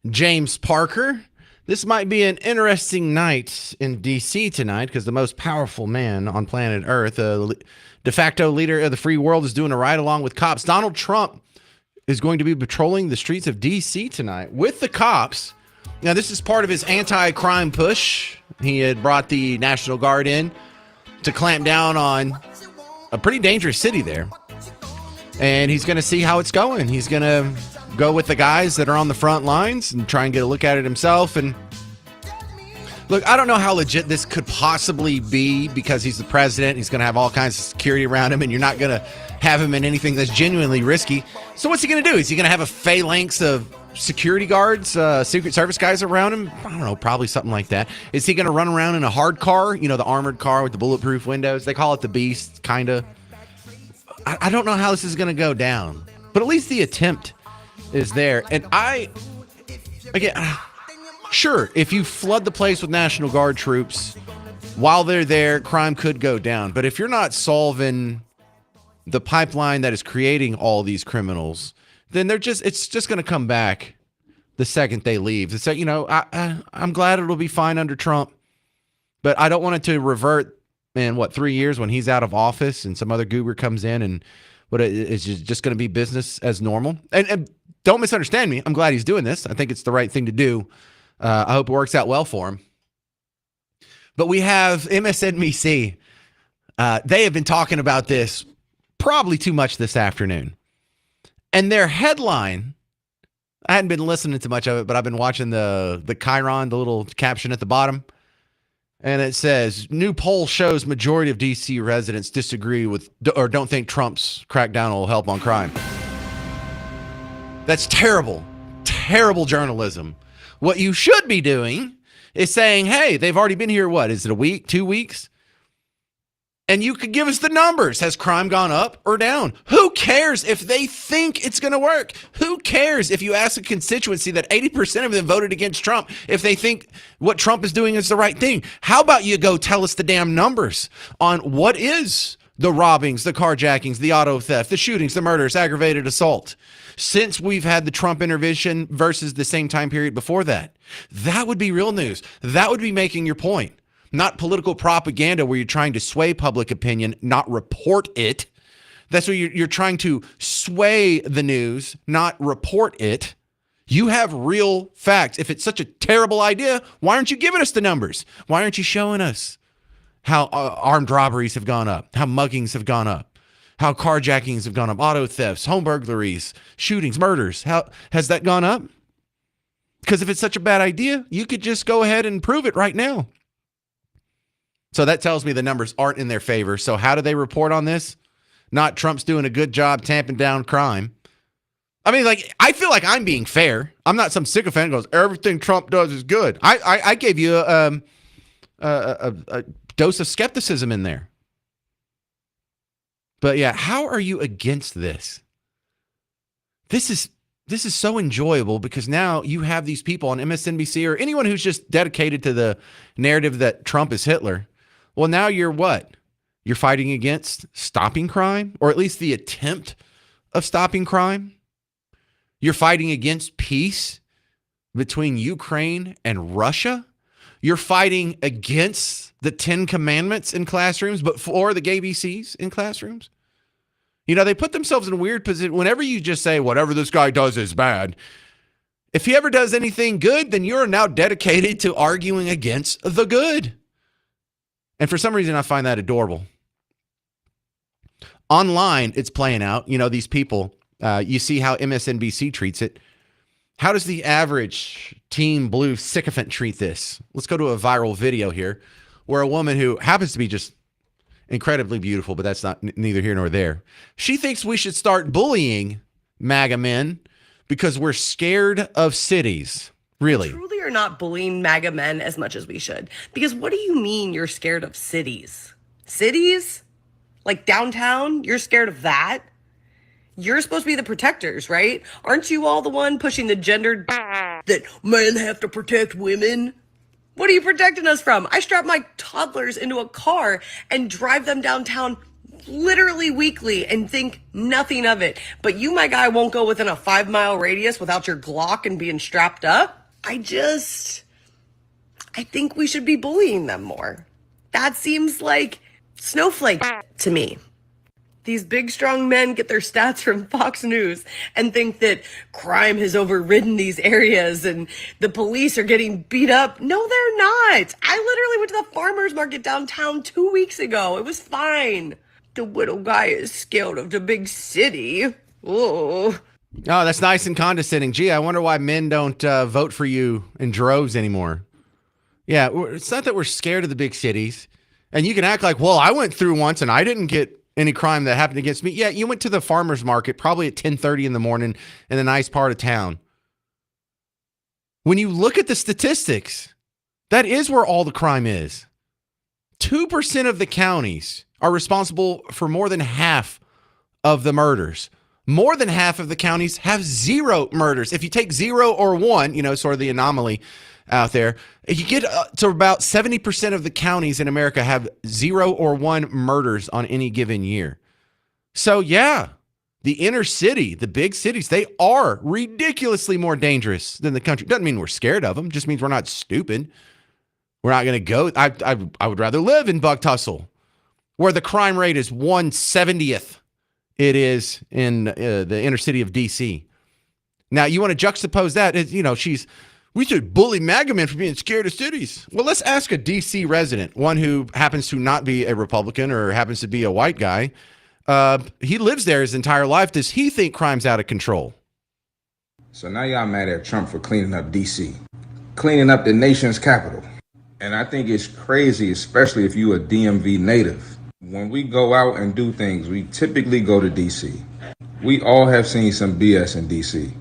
James Parker. This might be an interesting night in D.C. tonight because the most powerful man on planet Earth, de facto leader of the free world, is doing a ride along with cops. Donald Trump is going to be patrolling the streets of D.C. tonight with the cops. Now, this is part of his anti-crime push. He had brought the National Guard in to clamp down on a pretty dangerous city there. And he's going to see how it's going. He's going to go with the guys that are on the front lines and try and get a look at it himself. And look, I don't know how legit this could possibly be because he's the president. He's going to have all kinds of security around him, and you're not going to have him in anything that's genuinely risky. So what's he going to do? Is he going to have a phalanx of security guards, Secret Service guys around him? I don't know, probably something like that. Is he going to run around in a hard car, you know, the armored car with the bulletproof windows? They call it the Beast, kind of. I don't know how this is going to go down, but at least the attempt is there. And sure, if you flood the place with National Guard troops while they're there, crime could go down. But if you're not solving the pipeline that is creating all these criminals, then it's just going to come back the second they leave. So, you know, I'm glad it'll be fine under Trump, but I don't want it to revert in 3 years when he's out of office and some other goober comes in and it's just going to be business as normal. And don't misunderstand me. I'm glad he's doing this. I think it's the right thing to do. I hope it works out well for him. But we have MSNBC. They have been talking about this probably too much this afternoon. And their headline, I hadn't been listening to much of it, but I've been watching the Chiron, the little caption at the bottom. And it says, new poll shows majority of D.C. residents disagree with or don't think Trump's crackdown will help on crime. That's terrible, terrible journalism. What you should be doing is saying, hey, they've already been here, what, is it a week, 2 weeks? And you could give us the numbers. Has crime gone up or down? Who cares if they think it's going to work? Who cares if you ask a constituency that 80% of them voted against Trump if they think what Trump is doing is the right thing? How about you go tell us the damn numbers on what is the robbings, the carjackings, the auto theft, the shootings, the murders, aggravated assault, since we've had the Trump intervention versus the same time period before that? That would be real news. That would be making your point. Not political propaganda where you're trying to sway public opinion, not report it. That's where you're trying to sway the news, not report it. You have real facts. If it's such a terrible idea, why aren't you giving us the numbers? Why aren't you showing us how armed robberies have gone up, how muggings have gone up, how carjackings have gone up, auto thefts, home burglaries, shootings, murders? How has that gone up? Because if it's such a bad idea, you could just go ahead and prove it right now. So that tells me the numbers aren't in their favor. So how do they report on this? Not Trump's doing a good job tamping down crime. I mean, like, I feel like I'm being fair. I'm not some sycophant who goes, everything Trump does is good. I gave you a dose of skepticism in there. But yeah, how are you against this? This is so enjoyable because now you have these people on MSNBC or anyone who's just dedicated to the narrative that Trump is Hitler. Well, now you're what? You're fighting against stopping crime, or at least the attempt of stopping crime. You're fighting against peace between Ukraine and Russia. You're fighting against the 10 Commandments in classrooms, but for the gay BCs in classrooms. You know, they put themselves in a weird position. Whenever you just say, whatever this guy does is bad, if he ever does anything good, then you're now dedicated to arguing against the good. And for some reason, I find that adorable. Online, it's playing out. You know, these people, you see how MSNBC treats it. How does the average Team Blue sycophant treat this? Let's go to a viral video here where a woman who happens to be just incredibly beautiful, but that's not neither here nor there. She thinks we should start bullying MAGA men because we're scared of cities. Really? Truly are not bullying MAGA men as much as we should. Because what do you mean you're scared of cities? Cities? Like downtown? You're scared of that? You're supposed to be the protectors, right? Aren't you all the one pushing the gendered that men have to protect women? What are you protecting us from? I strap my toddlers into a car and drive them downtown literally weekly and think nothing of it. But you, my guy, won't go within a 5-mile radius without your Glock and being strapped up. I think we should be bullying them more. That seems like snowflake to me. These big, strong men get their stats from Fox News and think that crime has overridden these areas and the police are getting beat up. No, they're not. I literally went to the farmer's market downtown 2 weeks ago. It was fine. The little guy is scared of the big city. Oh. Oh, that's nice and condescending. Gee, I wonder why men don't vote for you in droves anymore. Yeah, it's not that we're scared of the big cities. And you can act like, well, I went through once and I didn't get any crime that happened against me. Yeah, you went to the farmer's market probably at 10:30 in the morning in a nice part of town. When you look at the statistics, that is where all the crime is. 2% of the counties are responsible for more than half of the murders. More than half of the counties have 0 murders. If you take 0 or 1, sort of the anomaly out there, you get to about 70% of the counties in America have 0 or 1 murders on any given year. So yeah, the inner city, the big cities, they are ridiculously more dangerous than the country. Doesn't mean we're scared of them. Just means we're not stupid. We're not going to go. I would rather live in Buck Tussle, where the crime rate is 1/70th it is in the inner city of D.C. Now, you want to juxtapose that, we should bully MAGA men for being scared of cities. Well, let's ask a D.C. resident, one who happens to not be a Republican or happens to be a white guy. He lives there his entire life. Does he think crime's out of control? So now y'all mad at Trump for cleaning up D.C., cleaning up the nation's capital. And I think it's crazy, especially if you a DMV native. When we go out and do things, we typically go to D.C. We all have seen some BS in D.C.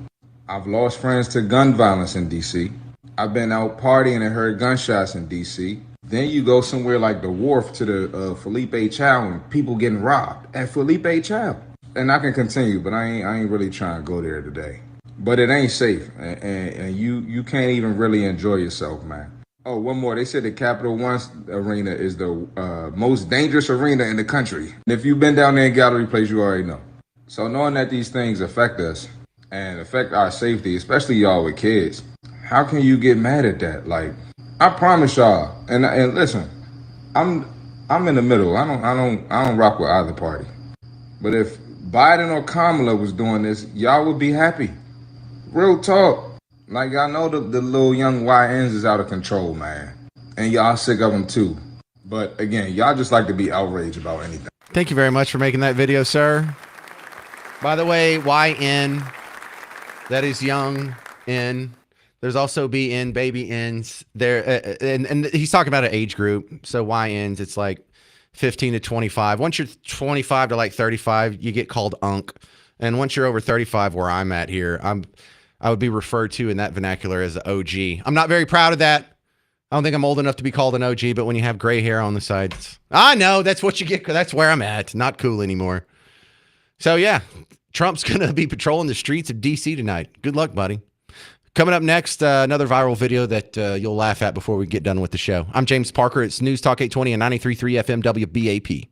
I've lost friends to gun violence in D.C. I've been out partying and heard gunshots in D.C. Then you go somewhere like the Wharf to the Felipe Chow and people getting robbed at Felipe Chow. And I can continue, but I ain't really trying to go there today. But it ain't safe, and you can't even really enjoy yourself, man. Oh, one more. They said the Capital One Arena is the most dangerous arena in the country. If you've been down there in Gallery Place, you already know. So knowing that these things affect us and affect our safety, especially y'all with kids, how can you get mad at that? Like, I promise y'all, and listen, I'm in the middle. I don't rock with either party. But if Biden or Kamala was doing this, y'all would be happy. Real talk. Like, I know the little young YNs is out of control, man. And y'all sick of them too. But again, y'all just like to be outraged about anything. Thank you very much for making that video, sir. By the way, YN, that is young N. There's also BN, baby N's there. And he's talking about an age group. So YNs, it's like 15 to 25. Once you're 25 to like 35, you get called Unc. And once you're over 35, where I'm at here, I would be referred to in that vernacular as an OG. I'm not very proud of that. I don't think I'm old enough to be called an OG, but when you have gray hair on the sides, I know that's what you get. That's where I'm at. Not cool anymore. So yeah, Trump's going to be patrolling the streets of DC tonight. Good luck, buddy. Coming up next, another viral video that you'll laugh at before we get done with the show. I'm James Parker. It's News Talk 820 and 93.3 FM WBAP.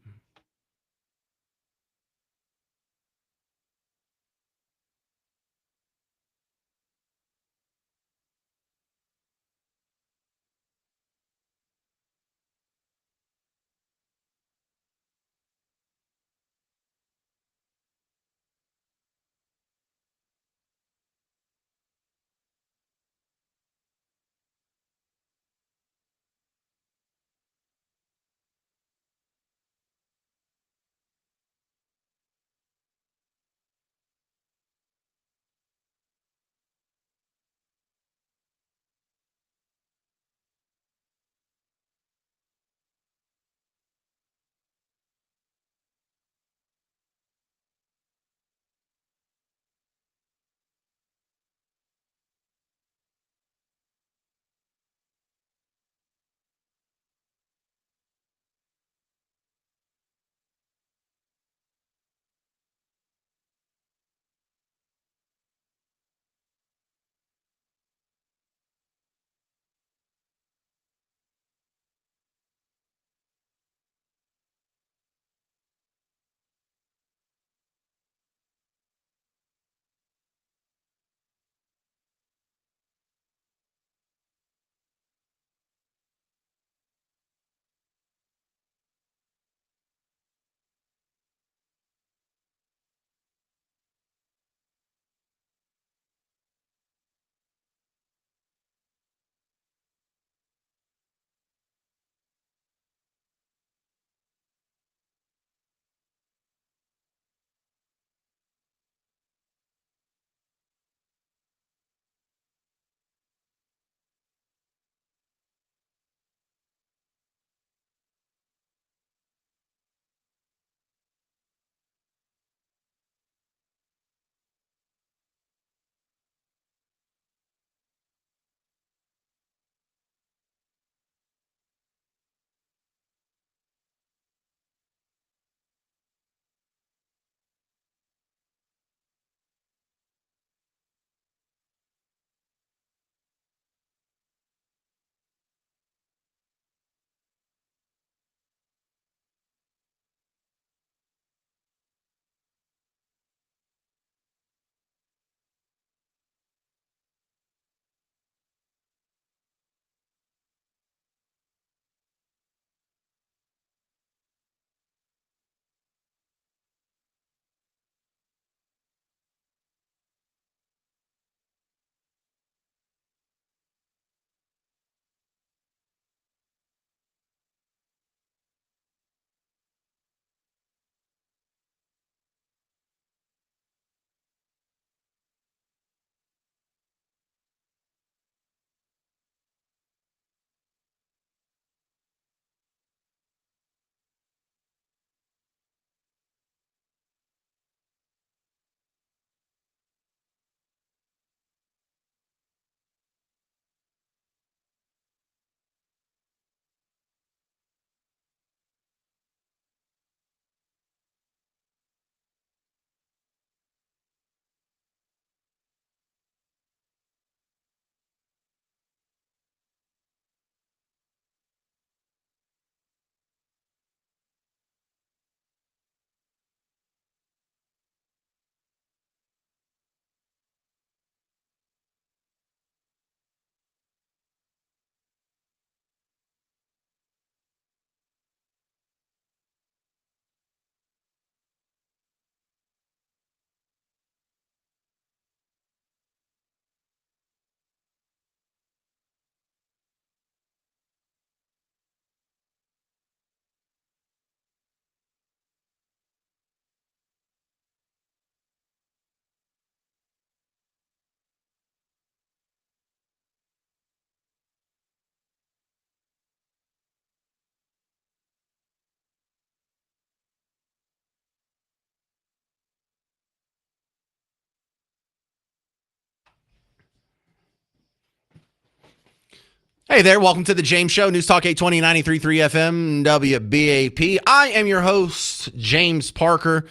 Hey there, welcome to the James Show, News Talk 820 93.3 FM, WBAP. I am your host, James Parker.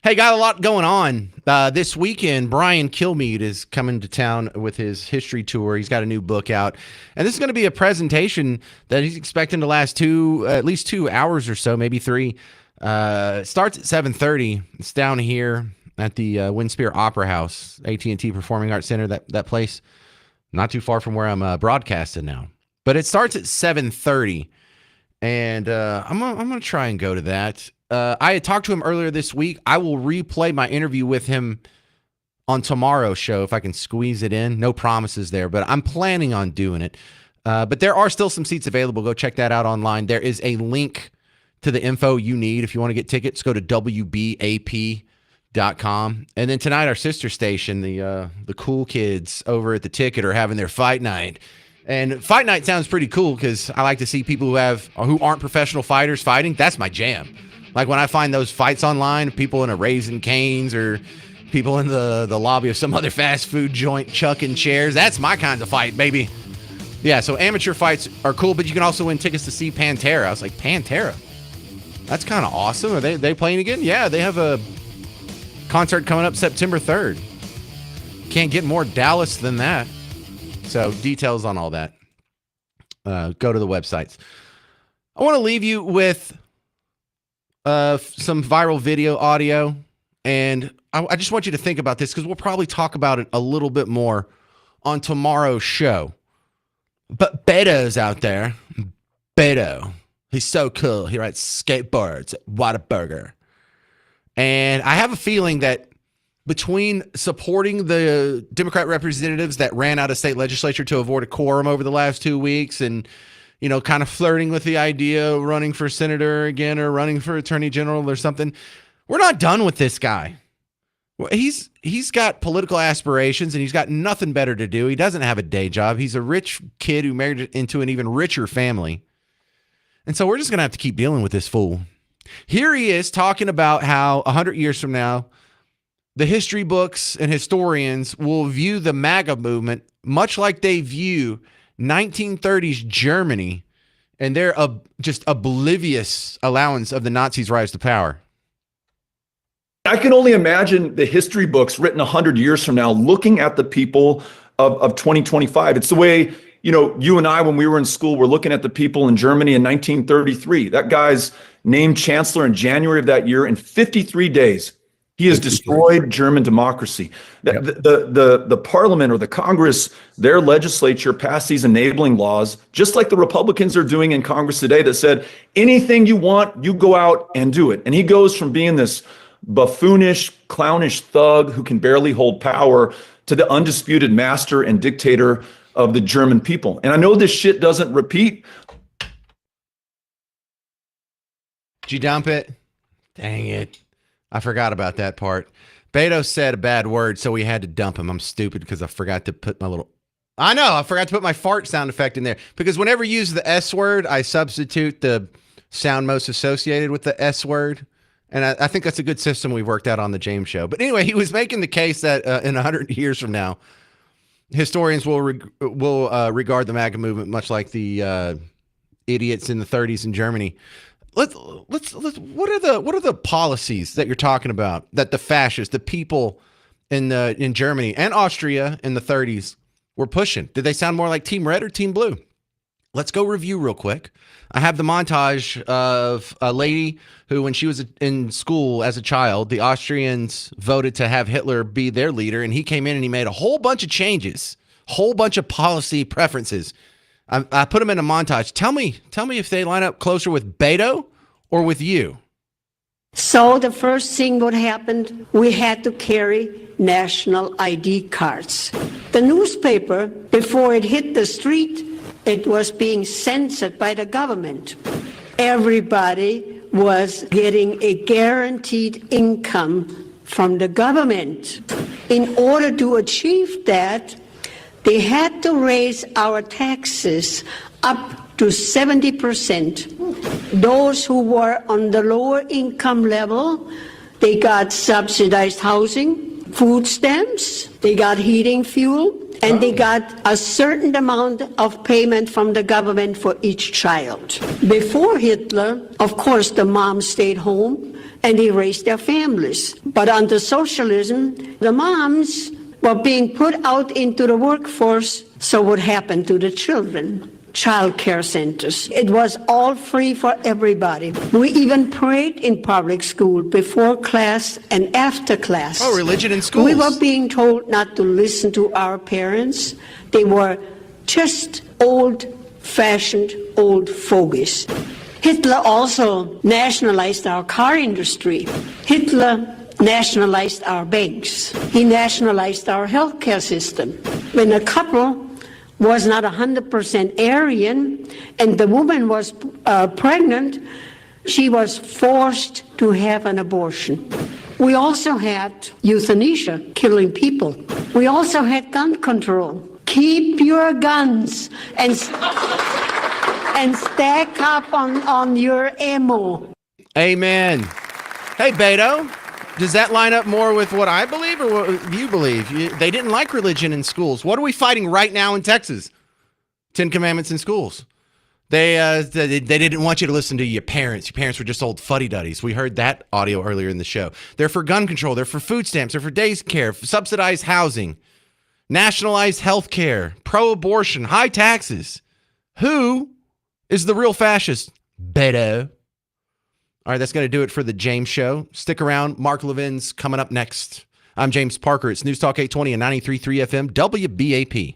Hey, got a lot going on. This weekend, Brian Kilmeade is coming to town with his history tour. He's got a new book out. And this is going to be a presentation that he's expecting to last at least 2 hours or so, maybe 3. It starts at 7:30. It's down here at the Windspear Opera House, AT&T Performing Arts Center, that place. Not too far from where I'm broadcasting now. But it starts at 7:30, and I'm gonna try and go to that. I had talked to him earlier this week. I will replay my interview with him on tomorrow's show if I can squeeze it in. No promises there, but I'm planning on doing it. But there are still some seats available. Go check that out online. There is a link to the info you need if you want to get tickets. Go to WBAP.com. And then tonight, our sister station, the cool kids over at the Ticket, are having their fight night. And fight night sounds pretty cool because I like to see people who aren't professional fighters fighting. That's my jam. Like when I find those fights online, people in a Raising Cane's or people in the lobby of some other fast food joint chucking chairs. That's my kind of fight, baby. Yeah, so amateur fights are cool, but you can also win tickets to see Pantera. I was like, Pantera? That's kind of awesome. Are they playing again? Yeah, they have a concert coming up September 3rd. Can't get more Dallas than that. So details on all that, go to the websites. I want to leave you with some viral video audio, and I just want you to think about this because we'll probably talk about it a little bit more on tomorrow's show. But Beto's out there. Beto. He's so cool. He rides skateboards at Whataburger. And I have a feeling that between supporting the Democrat representatives that ran out of state legislature to avoid a quorum over the last 2 weeks and, kind of flirting with the idea of running for senator again or running for attorney general or something, we're not done with this guy. He's got political aspirations and he's got nothing better to do. He doesn't have a day job. He's a rich kid who married into an even richer family. And so we're just going to have to keep dealing with this fool. Here he is talking about how 100 years from now, the history books and historians will view the MAGA movement much like they view 1930s Germany and their just oblivious allowance of the Nazis' rise to power. I can only imagine the history books written 100 years from now looking at the people of 2025. It's the way, you and I, when we were in school, were looking at the people in Germany in 1933. That guy's named chancellor in January of that year. In 53 days, he has destroyed German democracy. The parliament or the Congress, their legislature passed these enabling laws, just like the Republicans are doing in Congress today, that said, anything you want, you go out and do it. And he goes from being this buffoonish, clownish thug who can barely hold power to the undisputed master and dictator of the German people. And I know this shit doesn't repeat. Did you dump it? Dang it. I forgot about that part. Beto said a bad word, so we had to dump him. I'm stupid because I forgot to put I forgot to put my fart sound effect in there. Because whenever you use the S word, I substitute the sound most associated with the S word. And I think that's a good system we've worked out on the James Show. But anyway, he was making the case that in 100 years from now, historians will regard the MAGA movement much like the idiots in the 30s in Germany. Let's what are the policies that you're talking about that the fascists, the people in Germany and Austria in the 30s were pushing? Did they sound more like Team Red or Team Blue? Let's go review real quick. I have the montage of a lady who, when she was in school as a child, the Austrians voted to have Hitler be their leader, and he came in and he made a whole bunch of changes, whole bunch of policy preferences. I put them in a montage. Tell me if they line up closer with Beto or with you. So the first thing what happened, we had to carry national ID cards. The newspaper, before it hit the street, it was being censored by the government. Everybody was getting a guaranteed income from the government. In order to achieve that, they had to raise our taxes up to 70%. Those who were on the lower income level, they got subsidized housing, food stamps, they got heating fuel, and they got a certain amount of payment from the government for each child. Before Hitler, of course, the moms stayed home and they raised their families. But under socialism, the moms were being put out into the workforce. So what happened to the children? Child care centers. It was all free for everybody. We even prayed in public school before class and after class. Oh, religion in schools. We were being told not to listen to our parents. They were just old-fashioned old fogies. Hitler also nationalized our car industry. Hitler nationalized our banks. He nationalized our healthcare system. When a couple was not 100% Aryan and the woman was pregnant, she was forced to have an abortion. We also had euthanasia, killing people. We also had gun control. Keep your guns and stack up on your ammo. Amen. Hey, Beto, does that line up more with what I believe or what you believe? They didn't like religion in schools. What are we fighting right now in Texas? 10 Commandments in schools. They didn't want you to listen to your parents. Your parents were just old fuddy-duddies. We heard that audio earlier in the show. They're for gun control. They're for food stamps. They're for day care, for subsidized housing, nationalized health care, pro-abortion, high taxes. Who is the real fascist? Beto. All right, that's going to do it for the James Show. Stick around. Mark Levin's coming up next. I'm James Parker. It's News Talk 820 and 93.3 FM, WBAP.